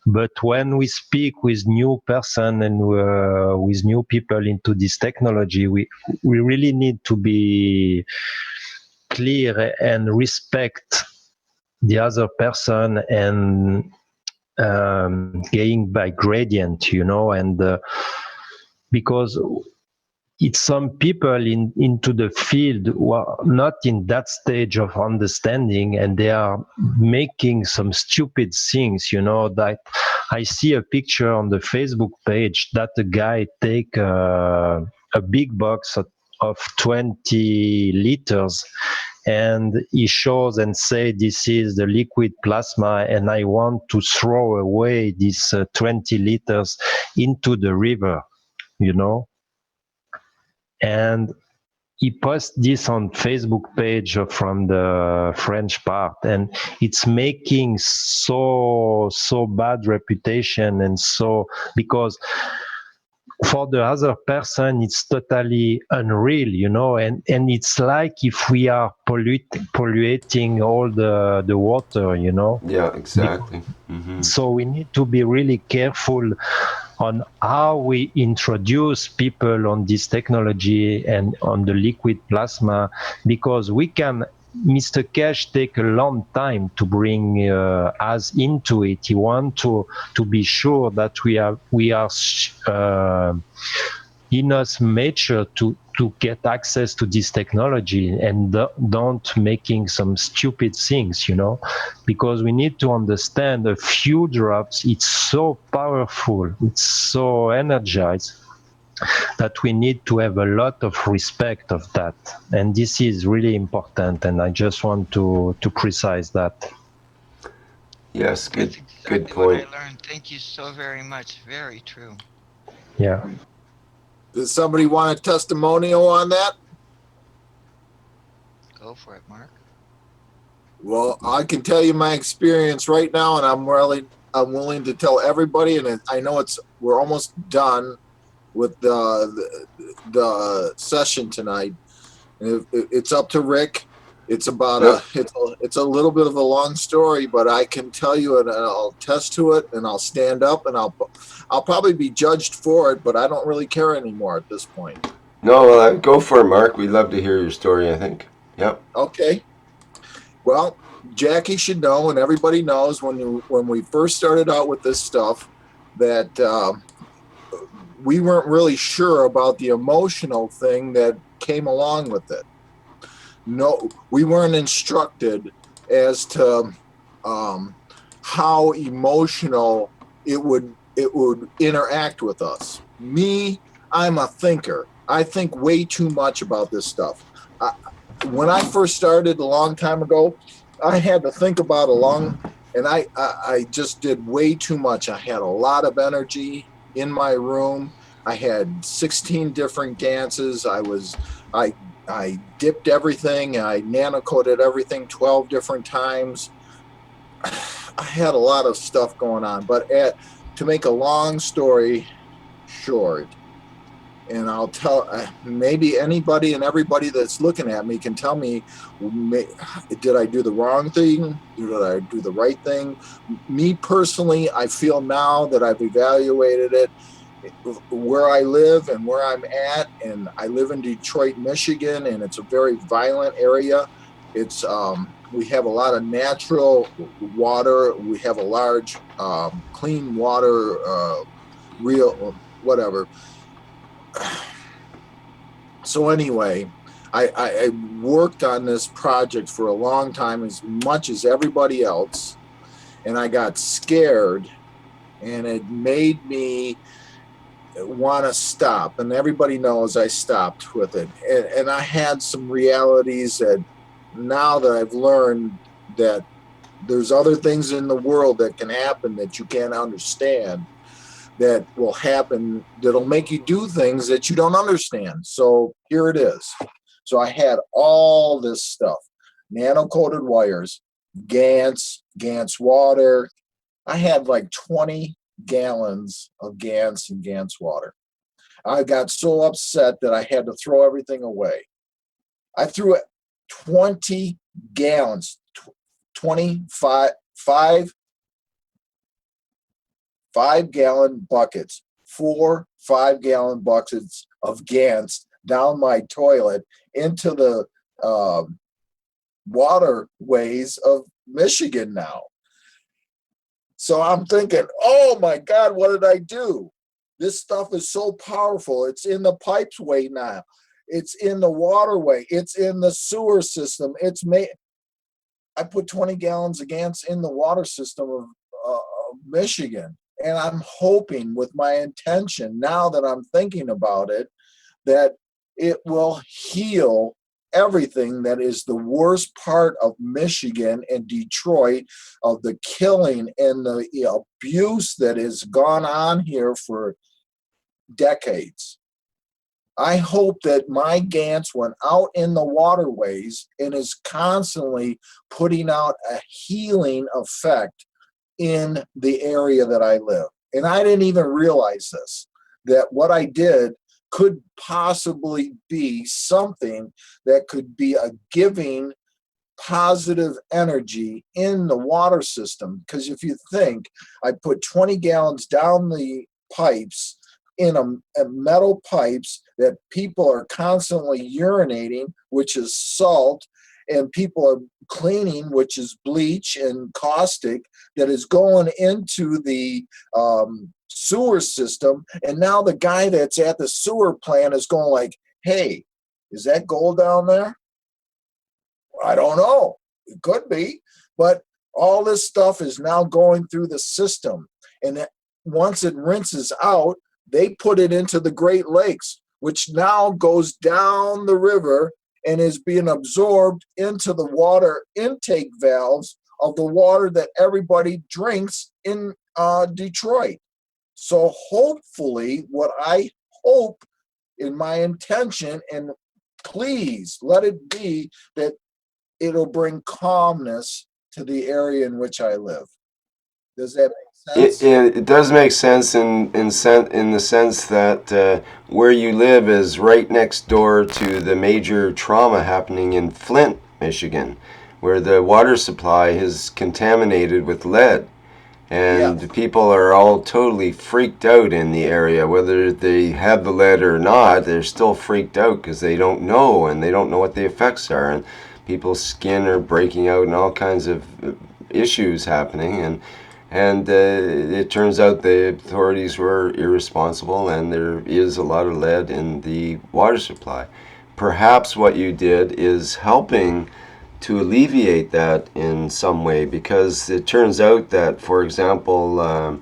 But when we speak with new person and with new people into this technology, we really need to be clear and respect the other person and going by gradient, you know, and because it's some people into the field who are not in that stage of understanding, and they are making some stupid things, you know. That I see a picture on the Facebook page that a guy take a big box of 20 liters, and he shows and say, this is the liquid plasma, and I want to throw away this 20 liters into the river, you know. And he posts this on Facebook page from the French part, and it's making so bad reputation, and so because for the other person it's totally unreal, you know, and it's like if we are polluting all the water, you know. Yeah, exactly. Mm-hmm. So we need to be really careful on how we introduce people on this technology and on the liquid plasma, because we can, Mr. Keshe take a long time to bring us into it. He want to be sure that we are enough mature to get access to this technology, and don't making some stupid things, you know, because we need to understand a few drops, it's so powerful, it's so energized, that we need to have a lot of respect of that. And this is really important, and I just want to precise that. Yes, That's good exactly what point. I learned. Thank you so very much. Very true. Yeah. Does somebody want a testimonial on that? Go for it, Mark. Well, I can tell you my experience right now, and I'm willing to tell everybody. And I know we're almost done with the session tonight. And it's up to Rick. It's about it's a little bit of a long story, but I can tell you, and I'll attest to it, and I'll stand up, and I'll probably be judged for it, but I don't really care anymore at this point. No, go for it, Mark. We'd love to hear your story, I think. Yep. Okay. Well, Jackie should know, and everybody knows when we first started out with this stuff, that we weren't really sure about the emotional thing that came along with it. No, we weren't instructed as to how emotional it would interact with us. Me, I'm a thinker. I think way too much about this stuff. When I first started a long time ago, I had to think about and I just did way too much. I had a lot of energy in my room. I had 16 different Ganses. I dipped everything. I nano-coated everything 12 different times. I had a lot of stuff going on, but to make a long story short, and I'll tell, maybe anybody and everybody that's looking at me can tell me, did I do the wrong thing? Did I do the right thing? Me personally, I feel now that I've evaluated it, where I live and where I'm at, and I live in Detroit, Michigan, and it's a very violent area. It's we have a lot of natural water. We have a large clean water, real whatever. So anyway, I worked on this project for a long time, as much as everybody else, and I got scared, and it made me want to stop. And everybody knows I stopped with it. And I had some realities that now that I've learned that there's other things in the world that can happen that you can't understand, that will happen, that'll make you do things that you don't understand. So here it is. So I had all this stuff, nano-coated wires, Gans water. I had like 20 gallons of Gans and Gans water. I got so upset that I had to throw everything away. I threw 20 gallons, 25, 5-gallon buckets, 4 5-gallon buckets of Gans down my toilet into the waterways of Michigan now. So I'm thinking, oh my God, what did I do? This stuff is so powerful. It's in the pipes way now. It's in the waterway. It's in the sewer system. I put 20 gallons of Gans in the water system of Michigan. And I'm hoping, with my intention, now that I'm thinking about it, that it will heal everything that is the worst part of Michigan and Detroit, of the killing and the abuse that has gone on here for decades. I hope that my Gans went out in the waterways and is constantly putting out a healing effect in the area that I live. And I didn't even realize this, that what I did could possibly be something that could be a giving positive energy in the water system. Because if you think, I put 20 gallons down the pipes, in a metal pipes that people are constantly urinating, which is salt, and people are cleaning, which is bleach and caustic, that is going into the sewer system. And now the guy that's at the sewer plant is going like, hey, is that gold down there? I don't know. It could be. But all this stuff is now going through the system. And once it rinses out, they put it into the Great Lakes, which now goes down the river and is being absorbed into the water intake valves of the water that everybody drinks in Detroit. So hopefully, what I hope in my intention, and please let it be, that it'll bring calmness to the area in which I live. Does that make sense? It does make sense in the sense that where you live is right next door to the major trauma happening in Flint, Michigan, where the water supply is contaminated with lead. And people are all totally freaked out in the area. Whether they have the lead or not, they're still freaked out because they don't know, and they don't know what the effects are. And people's skin are breaking out and all kinds of issues happening. And it turns out the authorities were irresponsible, and there is a lot of lead in the water supply. Perhaps what you did is helping to alleviate that in some way, because it turns out that, for example,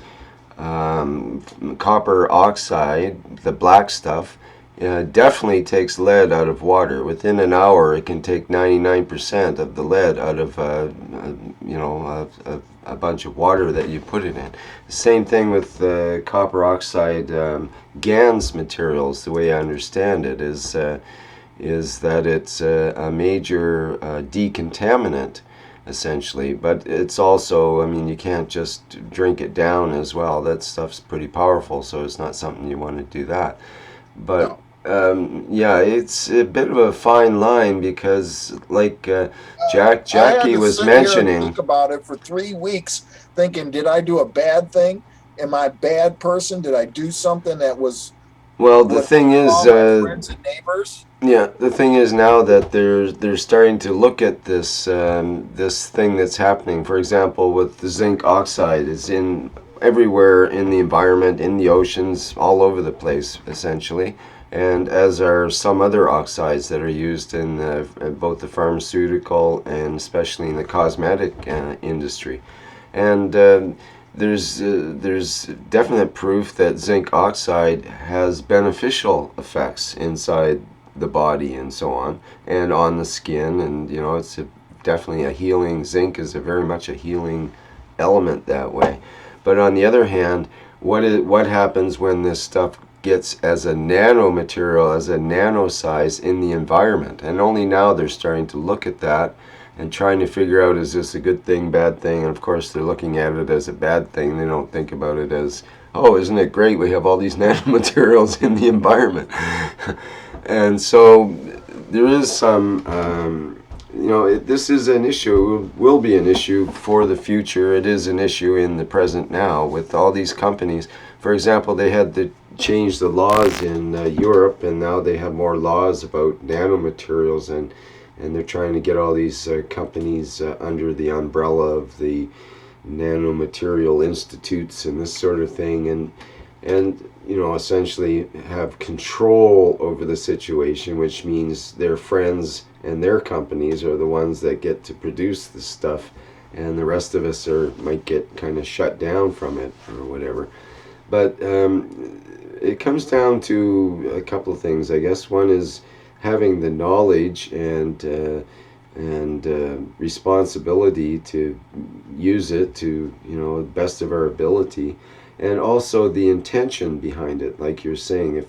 copper oxide, the black stuff, definitely takes lead out of water. Within an hour, it can take 99% of the lead out of a bunch of water that you put it in. Same thing with copper oxide Gans materials. The way I understand it is that it's a major decontaminant, essentially. But it's also, I mean, you can't just drink it down as well. That stuff's pretty powerful, so it's not something you want to do that. But yeah, it's a bit of a fine line, because like Jackie was mentioning, think about it for 3 weeks, thinking, did I do a bad thing? am I a bad person? Did I do something that was Well, the thing is, all my friends and neighbors? yeah, the thing is now that they're starting to look at this this thing that's happening. For example, with the zinc oxide, it's in everywhere in the environment, in the oceans, all over the place, essentially. And as are some other oxides that are used in both the pharmaceutical and especially in the cosmetic industry. And there's definite proof that zinc oxide has beneficial effects inside the body and so on, and on the skin. And you know, it's definitely a healing. Zinc is very much a healing element that way. But on the other hand, what happens when this stuff gets as a nanomaterial, as a nano size in the environment? And only now they're starting to look at that and trying to figure out, is this a good thing, bad thing? And of course they're looking at it as a bad thing. They don't think about it as, oh, isn't it great, we have all these nanomaterials in the environment. And so there is some you know, this is an issue, will be an issue for the future. It is an issue in the present now with all these companies. For example, they had to change the laws in Europe, and now they have more laws about nanomaterials, and they're trying to get all these companies under the umbrella of the nanomaterial institutes and this sort of thing, and you know, essentially have control over the situation, which means their friends and their companies are the ones that get to produce the stuff, and the rest of us might get kind of shut down from it or whatever. But it comes down to a couple of things, I guess. One is having the knowledge and responsibility to use it to, you know, the best of our ability, and also the intention behind it. Like you're saying,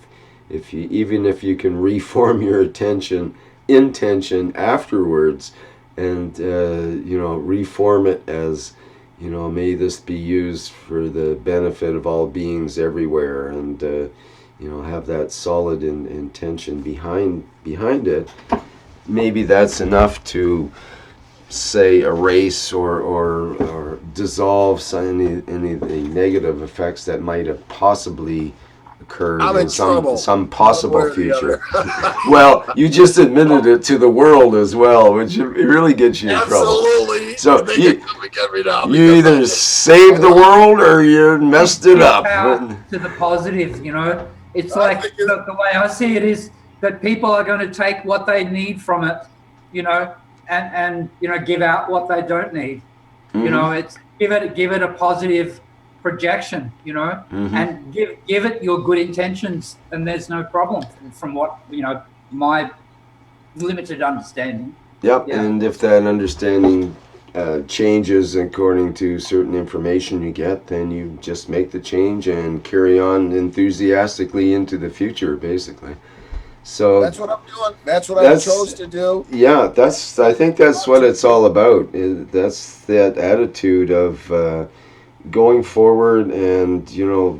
if you, even if you can reform your intention afterwards, and you know, reform it as, you know, may this be used for the benefit of all beings everywhere, and you know, have that solid intention behind it, maybe that's enough to, say, erase or dissolve any of the negative effects that might have possibly occurred I'm in trouble. some possible One way or the future. Well, you just admitted it to the world as well, which it really gets you in trouble. Absolutely. So They can come and get me now you because either saved the world or you messed it up. To the positive, you know, it's like the way I see it is that people are going to take what they need from it, you know, and you know, give out what they don't need. You know, it's give it a positive projection, you know, and give it your good intentions, and there's no problem from what, you know, my limited understanding. Yep, yeah. And if that understanding changes according to certain information you get, then you just make the change and carry on enthusiastically into the future, basically. So that's what I'm doing. That's what I chose to do. Yeah, I think that's what it's all about. That's that attitude of going forward, and you know,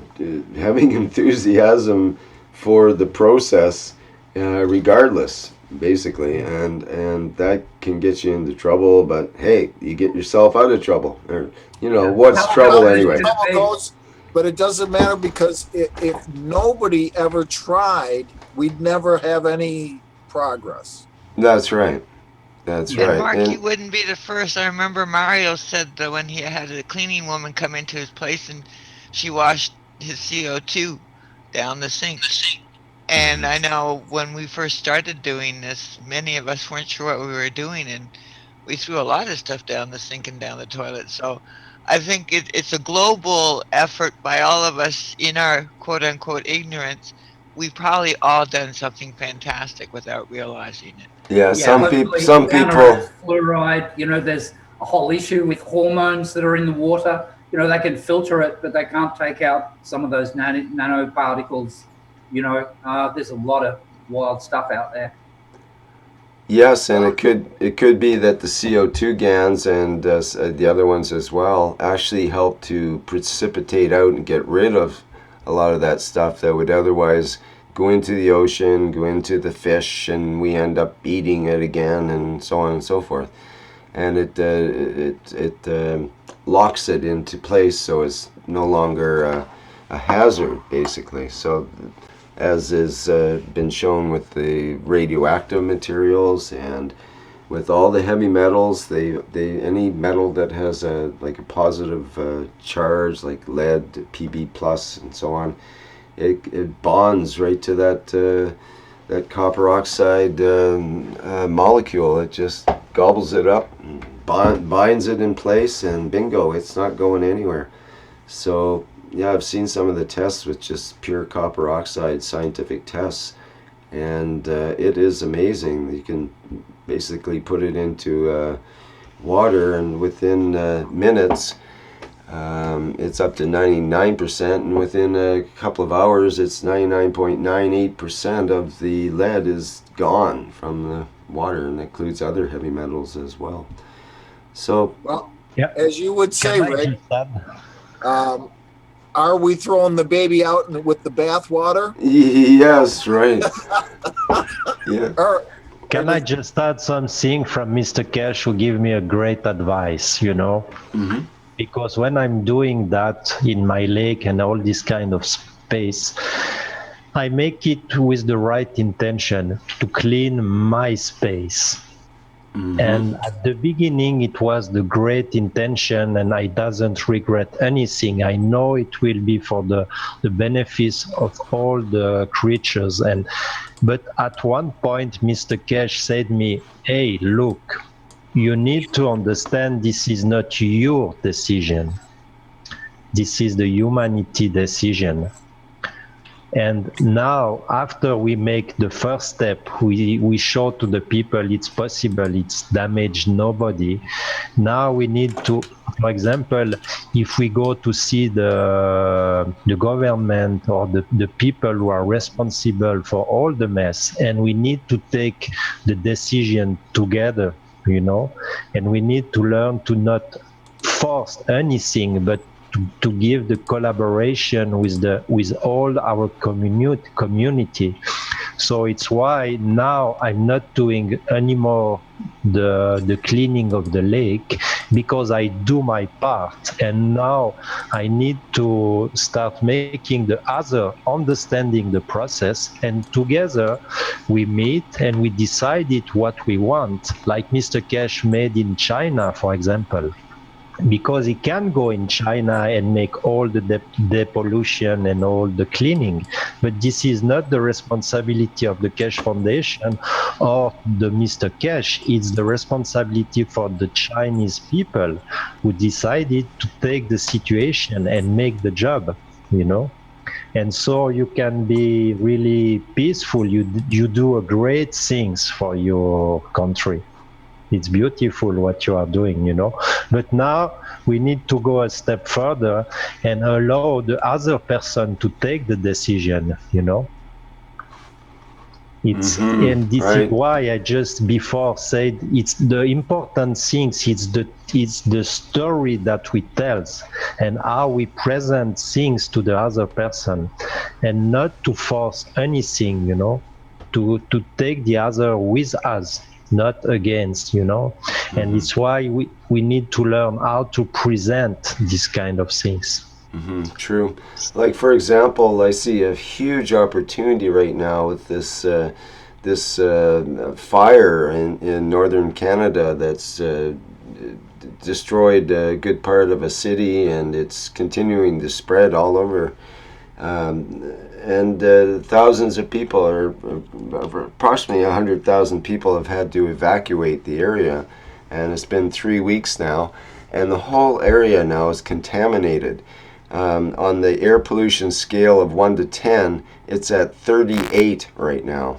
having enthusiasm for the process, regardless, basically, and that can get you into trouble. But hey, you get yourself out of trouble, or you know, what's trouble anyway? But it doesn't matter, because if nobody ever tried, we'd never have any progress. That's right. That's right. Mark, you wouldn't be the first. I remember Mario said that when he had a cleaning woman come into his place and she washed his CO2 down the sink. And I know when we first started doing this, many of us weren't sure what we were doing, and we threw a lot of stuff down the sink and down the toilet. So I think it's a global effort by all of us in our quote-unquote ignorance. We've probably all done something fantastic without realizing it. Yeah, some people. Fluoride, you know, there's a whole issue with hormones that are in the water. You know, they can filter it, but they can't take out some of those nanoparticles. You know, there's a lot of wild stuff out there. Yes, and it could be that the CO2 GANs and the other ones as well actually help to precipitate out and get rid of a lot of that stuff that would otherwise go into the ocean, go into the fish, and we end up eating it again, and so on and so forth. And it locks it into place, so it's no longer a hazard, basically. So, as has been shown with the radioactive materials and with all the heavy metals, they any metal that has a positive charge, like lead, Pb plus, and so on, it bonds right to that copper oxide molecule. It just gobbles it up, binds it in place, and bingo, it's not going anywhere. So yeah, I've seen some of the tests with just pure copper oxide scientific tests, and it is amazing. You can basically put it into water, and within minutes it's up to 99%, and within a couple of hours it's 99.98% of the lead is gone from the water, and that includes other heavy metals as well. So, Well, Yeah. as you would say, Can I Rick, just add? are we throwing the baby out with the bathwater? yes, right. Yeah. Can I just add something from Mr. Keshe, who gave me a great advice, you know? Mm-hmm. Because when I'm doing that in my lake and all this kind of space, I make it with the right intention to clean my space. Mm-hmm. And at the beginning, it was the great intention, and I doesn't regret anything. I know it will be for the benefits of all the creatures. But at one point, Mr. Keshe said me, "Hey, look, you need to understand this is not your decision. This is the humanity decision." And now, after we make the first step, we show to the people it's possible, it's damaged nobody. Now we need to, for example, if we go to see the government or the people who are responsible for all the mess, and we need to take the decision together, you know, and we need to learn to not force anything, but to give the collaboration with all our community. So it's why now I'm not doing anymore the cleaning of the lake, because I do my part, and now I need to start making the other understanding the process, and together we meet and we decided what we want, like Mr. Keshe made in China, for example. Because he can go in China and make all the depollution and all the cleaning, but this is not the responsibility of the Keshe Foundation or the Mr. Keshe. It's the responsibility for the Chinese people who decided to take the situation and make the job, you know. And so you can be really peaceful. You do a great things for your country. It's beautiful what you are doing, you know. But now we need to go a step further and allow the other person to take the decision, you know. It's and this is why I just before said it's the important things. It's the story that we tell and how we present things to the other person, and not to force anything, you know. To take the other with us, not against, you know. And it's why we need to learn how to present this kind of things. True. Like, for example, I see a huge opportunity right now with this fire in northern Canada that's destroyed a good part of a city, and it's continuing to spread all over. And thousands of people, or approximately 100,000 people, have had to evacuate the area, and it's been 3 weeks now, and the whole area now is contaminated. On the air pollution scale of 1 to 10, it's at 38 right now.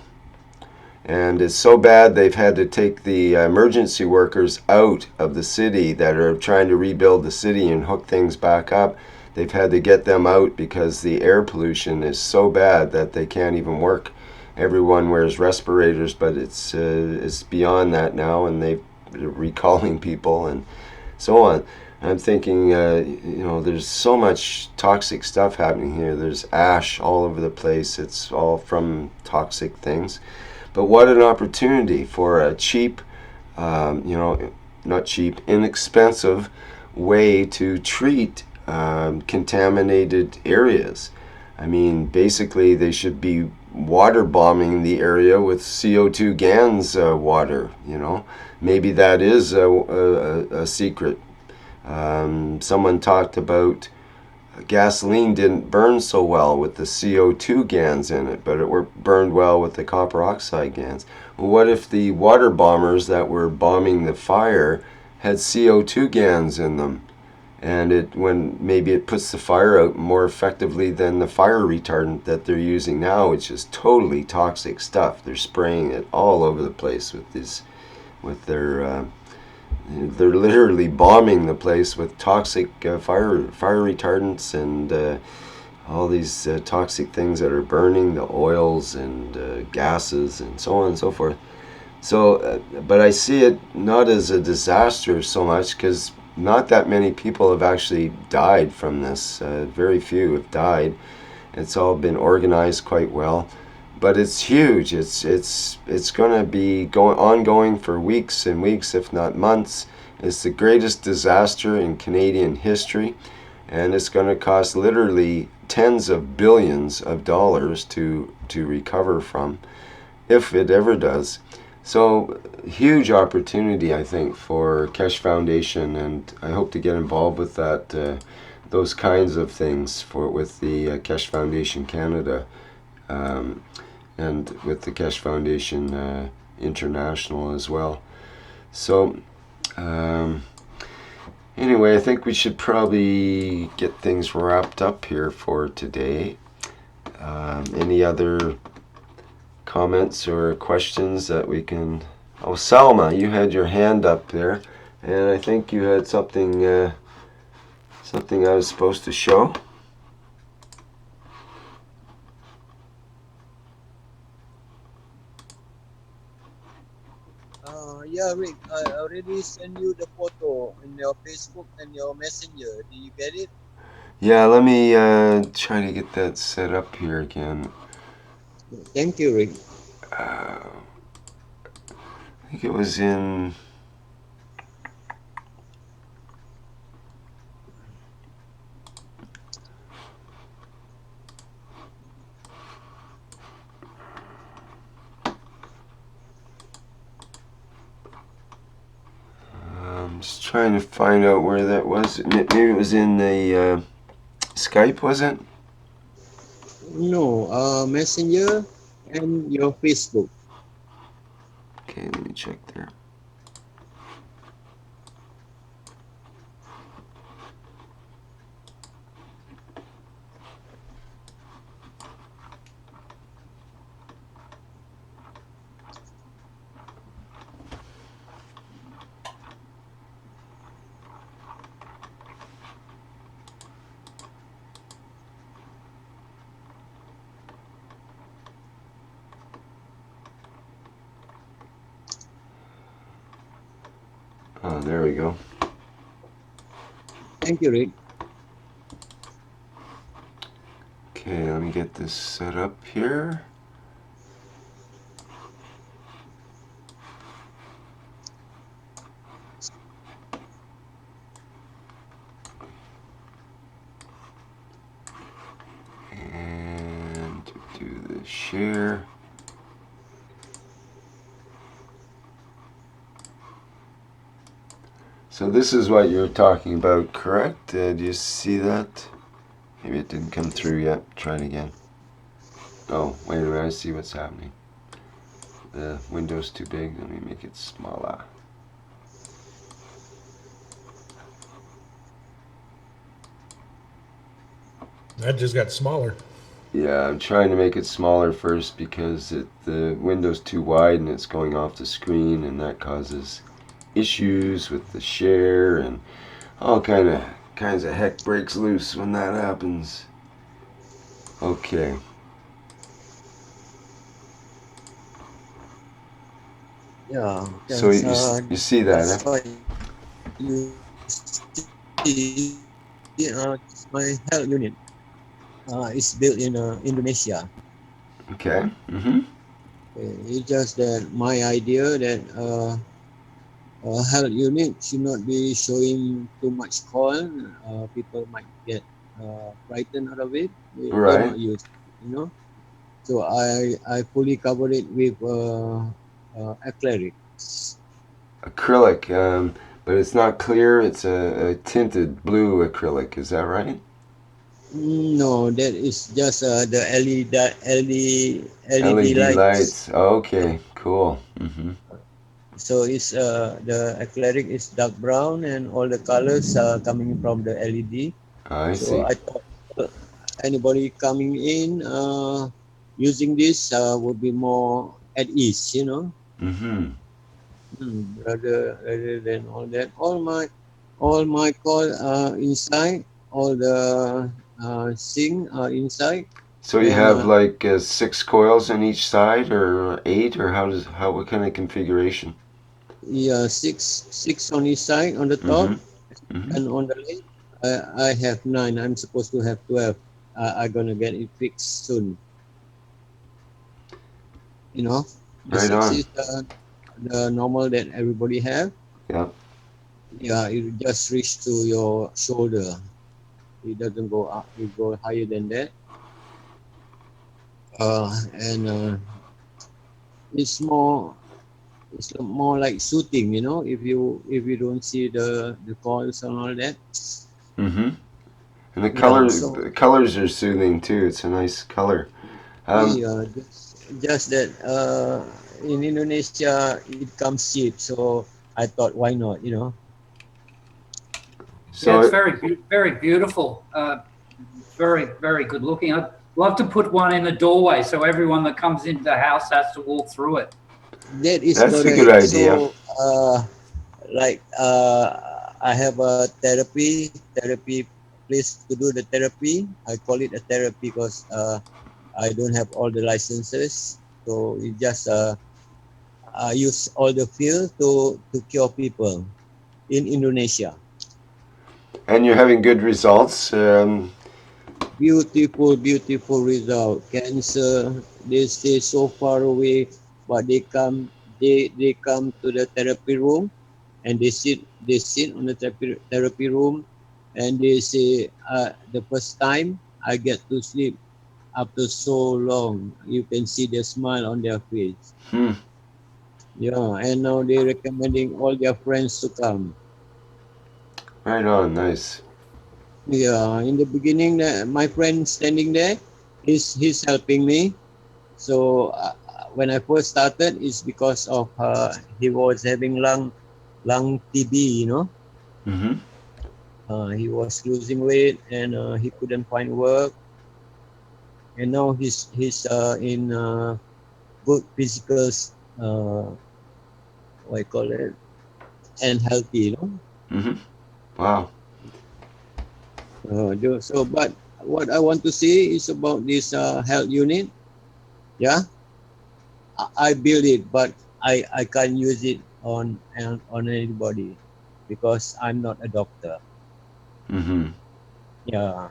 And it's so bad they've had to take the emergency workers out of the city that are trying to rebuild the city and hook things back up. They've had to get them out because the air pollution is so bad that they can't even work. Everyone wears respirators, but it's beyond that now, and they're recalling people and so on. I'm thinking, you know, there's so much toxic stuff happening here. There's ash all over the place. It's all from toxic things. But what an opportunity for a cheap, you know, not cheap, inexpensive way to treat contaminated areas. I mean, basically, they should be water bombing the area with CO2 Gans water. You know, maybe that is a secret. Someone talked about gasoline didn't burn so well with the CO2 Gans in it, but it burned well with the copper oxide Gans. Well, what if the water bombers that were bombing the fire had CO2 Gans in them? And maybe it puts the fire out more effectively than the fire retardant that they're using now, which is totally toxic stuff. They're spraying it all over the place with their they're literally bombing the place with toxic fire retardants and all these toxic things that are burning, the oils and gases and so on and so forth. So, but I see it not as a disaster so much because not that many people have actually died from this. Very few have died. It's all been organized quite well, but it's huge. It's going to be ongoing for weeks and weeks, if not months. It's the greatest disaster in Canadian history, and it's going to cost literally tens of billions of dollars to recover from, if it ever does. So, huge opportunity, I think, for Keshe Foundation, and I hope to get involved with that, those kinds of things with the Keshe Foundation Canada, and with the Keshe Foundation International as well. So, anyway, I think we should probably get things wrapped up here for today. Any other comments or questions that we can... Oh, Salma, you had your hand up there, and I think you had something something I was supposed to show. Yeah, Rick, I already sent you the photo in your Facebook and your Messenger. Did you get it? Yeah, let me try to get that set up here again. Thank you, Rick. I think it was in... I'm just trying to find out where that was. Maybe it was in the Skype, was it? No, Messenger and your Facebook. Okay, let me check there. Oh, there we go. Thank you, Rick. Okay, let me get this set up here. And do the share. So this is what you're talking about, correct? Do you see that? Maybe it didn't come through yet. Try it again. Oh, wait a minute. I see what's happening. The window's too big. Let me make it smaller. That just got smaller. Yeah, I'm trying to make it smaller first because the window's too wide and it's going off the screen, and that causes issues with the share and all kinds of heck breaks loose when that happens. Okay. Yeah. So you see that, huh? You see, my health unit is built in Indonesia. Okay. Mm-hmm. It's just that my idea that health unit should not be showing too much coil. People might get frightened out of it. They Right. not use, you know. So I fully cover it with acrylic. Acrylic, but it's not clear. It's a tinted blue acrylic. Is that right? No, that is just the LED LED lights. lights. Okay, cool. So it's the acrylic is dark brown and all the colors are coming from the LED. I So see. I thought anybody coming in using this would be more at ease, you know. Mm-hmm. Rather than all that. All my call are inside. All the sing are inside. So you And have like 6 coils on each side, or 8, or what kind of configuration? yeah, six on each side on the Mm-hmm. top Mm-hmm. and on the left. I have 9. I'm supposed to have 12. I'm gonna get it fixed soon. You know, the Right 6 on. is the normal that everybody have. Yeah. Yeah, it just reach to your shoulder. It doesn't go up. It go higher than that. And it's more like shooting. You know, if you don't see the coils and all that. Mm-hmm. And Yeah. So the colors are soothing too. It's a nice color. Um, yeah, just that in Indonesia it comes cheap. So I thought, why not? You know. Yeah, it's so very beautiful. Very good looking. I'd love to put one in the doorway so everyone that comes into the house has to walk through it. That is that's a good correct. idea. So like I have a therapy place to do the therapy. I call it a therapy because I don't have all the licenses. So it just I use all the field to cure people in Indonesia. And you're having good results. Beautiful result. Cancer, they stay so far away, but they come to the therapy room and they sit on the therapy room and they say the first time I get to sleep after so long. You can see the smile on their face. Hmm. Yeah, and now they're recommending all their friends to come. Right on. Nice. Yeah, in the beginning, my friend standing there, he's helping me. So when I first started, it's because of he was having lung TB, you know. Mm-hmm. He was losing weight and he couldn't find work. And now he's in good physical, what you call it, and healthy, you know. Mm-hmm. Wow. So, but what I want to say is about this health unit. Yeah, I build it, but I can't use it on anybody because I'm not a doctor. Mm-hmm. Yeah,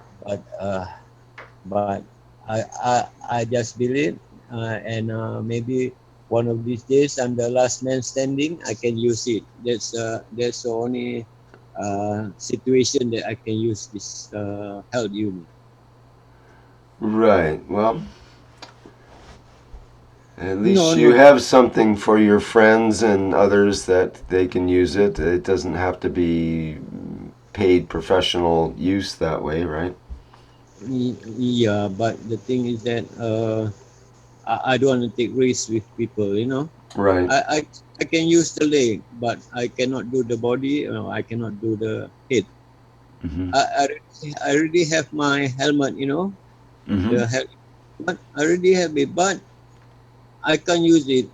but I just build it, and maybe one of these days I'm the last man standing. I can use it. That's the only situation that I can use this health unit. Right. Well, at No, least you no, have something for your friends and others that they can use it. It doesn't have to be paid professional use that way, right? yeah. But the thing is that I don't want to take risks with people. You know, Right. I I can use the leg, but I cannot do the body. I cannot do the head. Mm-hmm. I already have my helmet. You know, Mm-hmm. the helmet. I already have it, but I can't use it.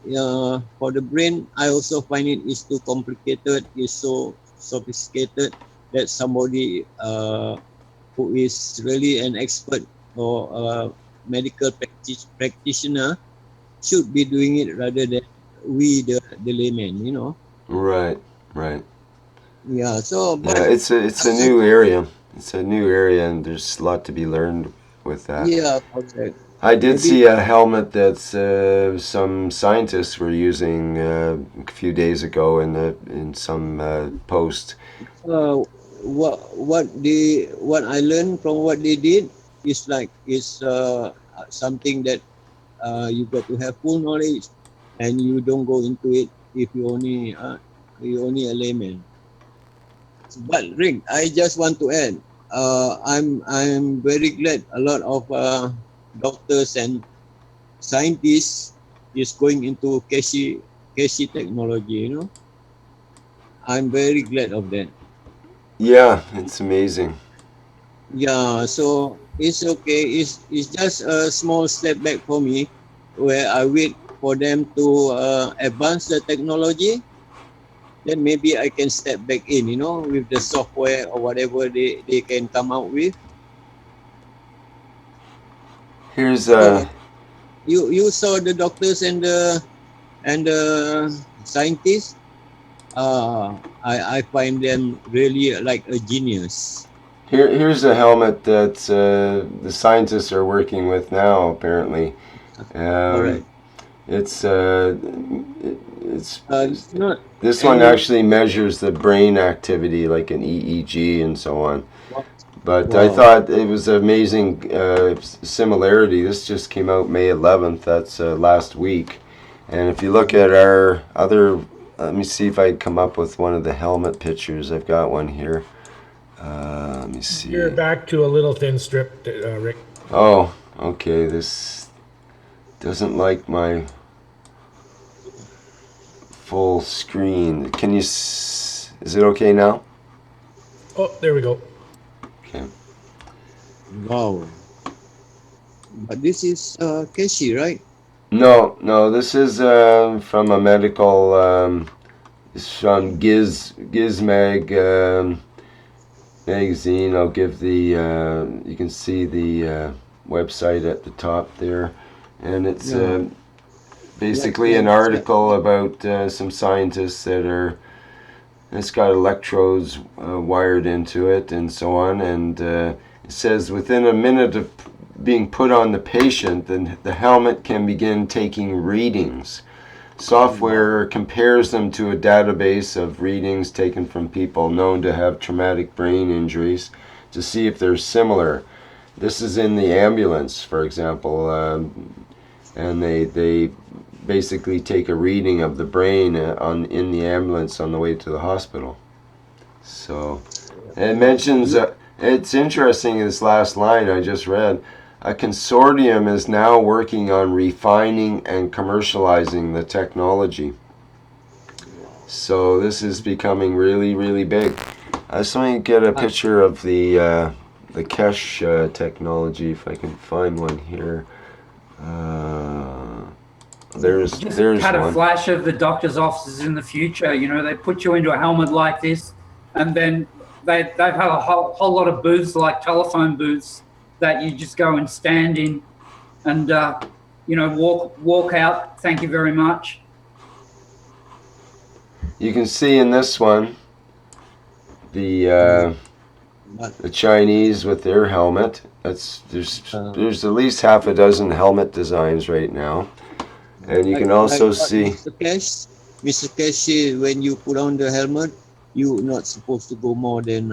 For the brain, I also find it is too complicated. It's so sophisticated that somebody who is really an expert or a medical practitioner should be doing it rather than we the layman, you know. Right. Right. Yeah, so Yeah, but it's a new area. It's a new area, and there's a lot to be learned with that. yeah, correct. I did Maybe- see a helmet that some scientists were using a few days ago in some post. What I learned from what they did is like something that you got to have full knowledge, and you don't go into it if you only a layman. But Rick, I just want to add, I'm very glad a lot of doctors and scientists is going into Keshe technology. I'm very glad of that. Yeah, it's amazing. Yeah, so it's okay. It's just a small step back for me, where I wait for them to advance the technology. Then maybe I can step back in, with the software or whatever they can come out with. Here's So you saw the doctors and the scientists. I find them really like a genius. here's a helmet that the scientists are working with now. Apparently, All right. it's It's not this one any. actually measures the brain activity like an EEG and so on. But I Wow. thought it was amazing similarity. This just came out May 11th. That's last week. And if you look at our other, let me see if I can come up with one of the helmet pictures. I've got one here. Let me see. You're back to a little thin strip, Rick. Oh, okay. This doesn't like my full screen. Can you? Is it okay now? Oh, there we go. Okay. Wow. But this is Keshe, right? No. This is from a medical. It's from Gizmag magazine. I'll give the. You can see the website at the top there, and it's Yeah. basically Like, an article about some scientists that are. It's got electrodes wired into it and so on, and it says within a minute of being put on the patient, then the helmet can begin taking readings. Software compares them to a database of readings taken from people known to have traumatic brain injuries to see if they're similar. This is in the ambulance, for example, and they basically take a reading of the brain in the ambulance on the way to the hospital. So it mentions it's interesting, this last line I just read. A consortium is now working on refining and commercializing the technology. So this is becoming really, really big. I just want to get a picture of the Keshe technology, if I can find one here. There's Had a one. flash of the doctor's offices in the future. They put you into a helmet like this, and then they've had a whole lot of booths, like telephone booths, that you just go and stand in, and walk out. Thank you very much. You can see in this one the Chinese with their helmet. There's at least half a dozen helmet designs right now, and you can also see. Mr. Keshe, when you put on the helmet, you're not supposed to go more than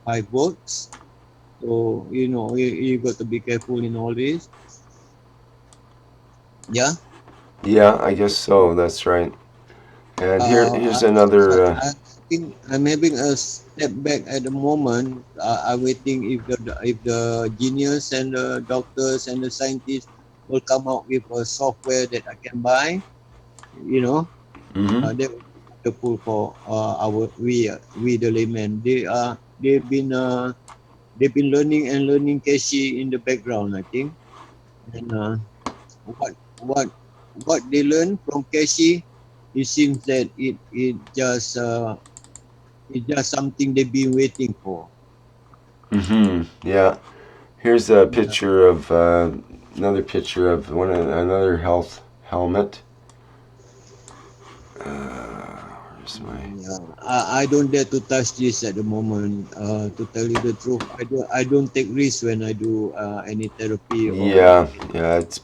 5 volts. So you got to be careful in all this. Yeah. Yeah, I guess so. That's right. And here's I another. think I'm having a step back at the moment. I'm waiting if the genius and the doctors and the scientists will come out with a software that I can buy. Mm-hmm. They will be wonderful for we the laymen. They've been learning Keshe in the background, I think. And what what what they learn from Keshe, it seems that it's just something they've been waiting for. Mm-hmm. Yeah. Here's a picture of another picture of another health helmet. Oops, I don't dare to touch this at the moment. To tell you the truth, I don't take risks when I do any therapy or yeah, it's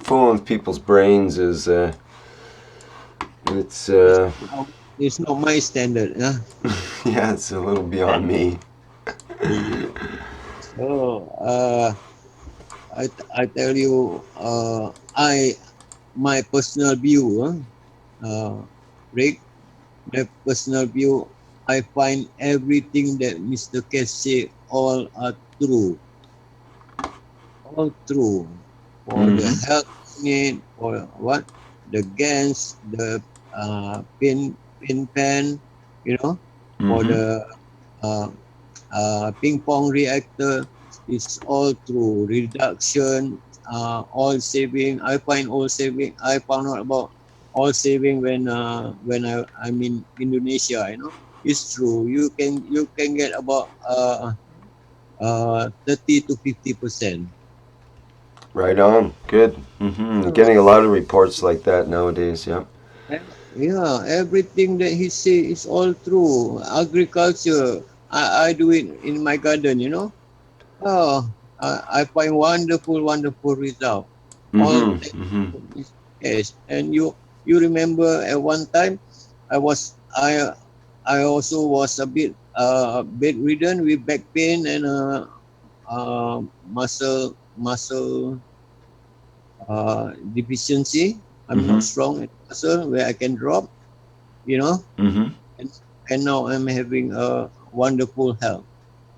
fooling with people's brains is it's it's not my standard. yeah, it's a little beyond me. So I tell you, my personal view, Rick, my personal view, I find everything that Mr. Keshe say all are true. All true. For the Mm-hmm. health need, for what? The Gans, the pin pen, for Mm-hmm. the uh, ping pong reactor is all through reduction, oil saving. I find oil saving. I found out about oil saving when I'm in Indonesia. It's true. You can get about 30 to 50%. Right on. Good. Mm-hmm. Getting a lot of reports like that nowadays. Yep. Yeah, everything that he say is all true. Agriculture, I do it in my garden. Oh, I find wonderful result. All Mm-hmm. thanks Mm-hmm. to this case. And you remember at one time, I was I also was a bit bedridden with back pain and muscle deficiency. I'm not Mm-hmm. strong in muscle where I can drop. You know, Mm-hmm. and, and now I'm having a wonderful health.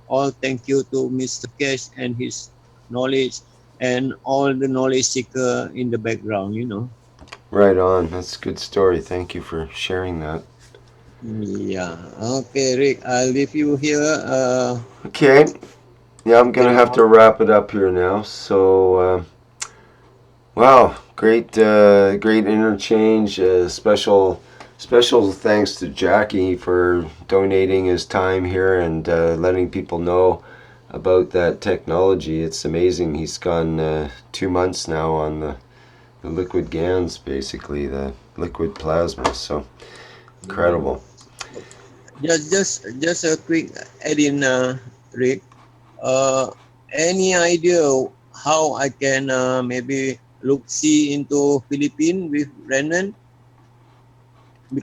All thank you to Mr. Cash and his knowledge and all the knowledge seeker in the background. Right on. That's a good story. Thank you for sharing that. Yeah. Okay, Rick, I'll leave you here. Okay. Yeah, I'm gonna Get have more. to wrap it up here now. So, wow, great interchange. Special thanks to Jackie for donating his time here and letting people know about that technology. It's amazing. He's gone 2 months now on the liquid GANs, basically the liquid plasma. So incredible. Just a quick add in, Rick. Uh, any idea how I can maybe see into Philippines with Renan?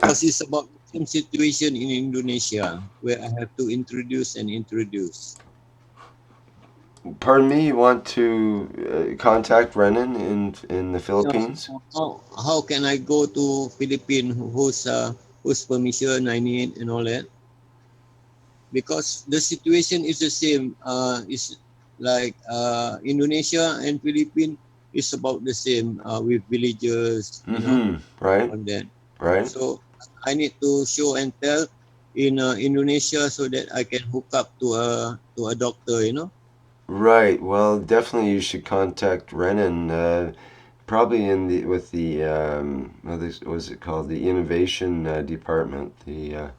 Uh, Because it's about the same situation in Indonesia where I have to introduce. Pardon me. You want to contact Renan in the Yeah, Philippines? how can I go to Philippines? Whose permission I need and all that? Because the situation is the same. It's like Indonesia and Philippines is about the same with villages, Mm-hmm. Right. all that. Right. So I need to show and tell in Indonesia so that I can hook up to a doctor. Right. Well, definitely you should contact Renan. Probably in the with the what was it called? The innovation department. The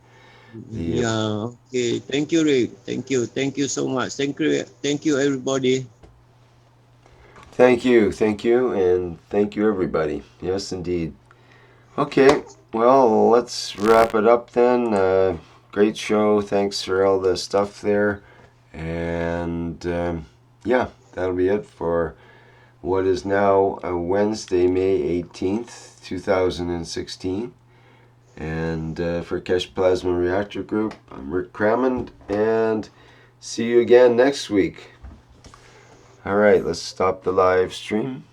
Yeah. Okay. Thank you, Rick. Thank you. Thank you so much. Thank you, everybody. thank you, and thank you everybody. Yes, indeed. Okay. Well, let's wrap it up then. Great show. Thanks for all the stuff there, and yeah, that'll be it for what is now a Wednesday, May 18th, 2016. And for Keshe Plasma Reactor Group, I'm Rick Crammond, and see you again next week. All right, let's stop the live stream.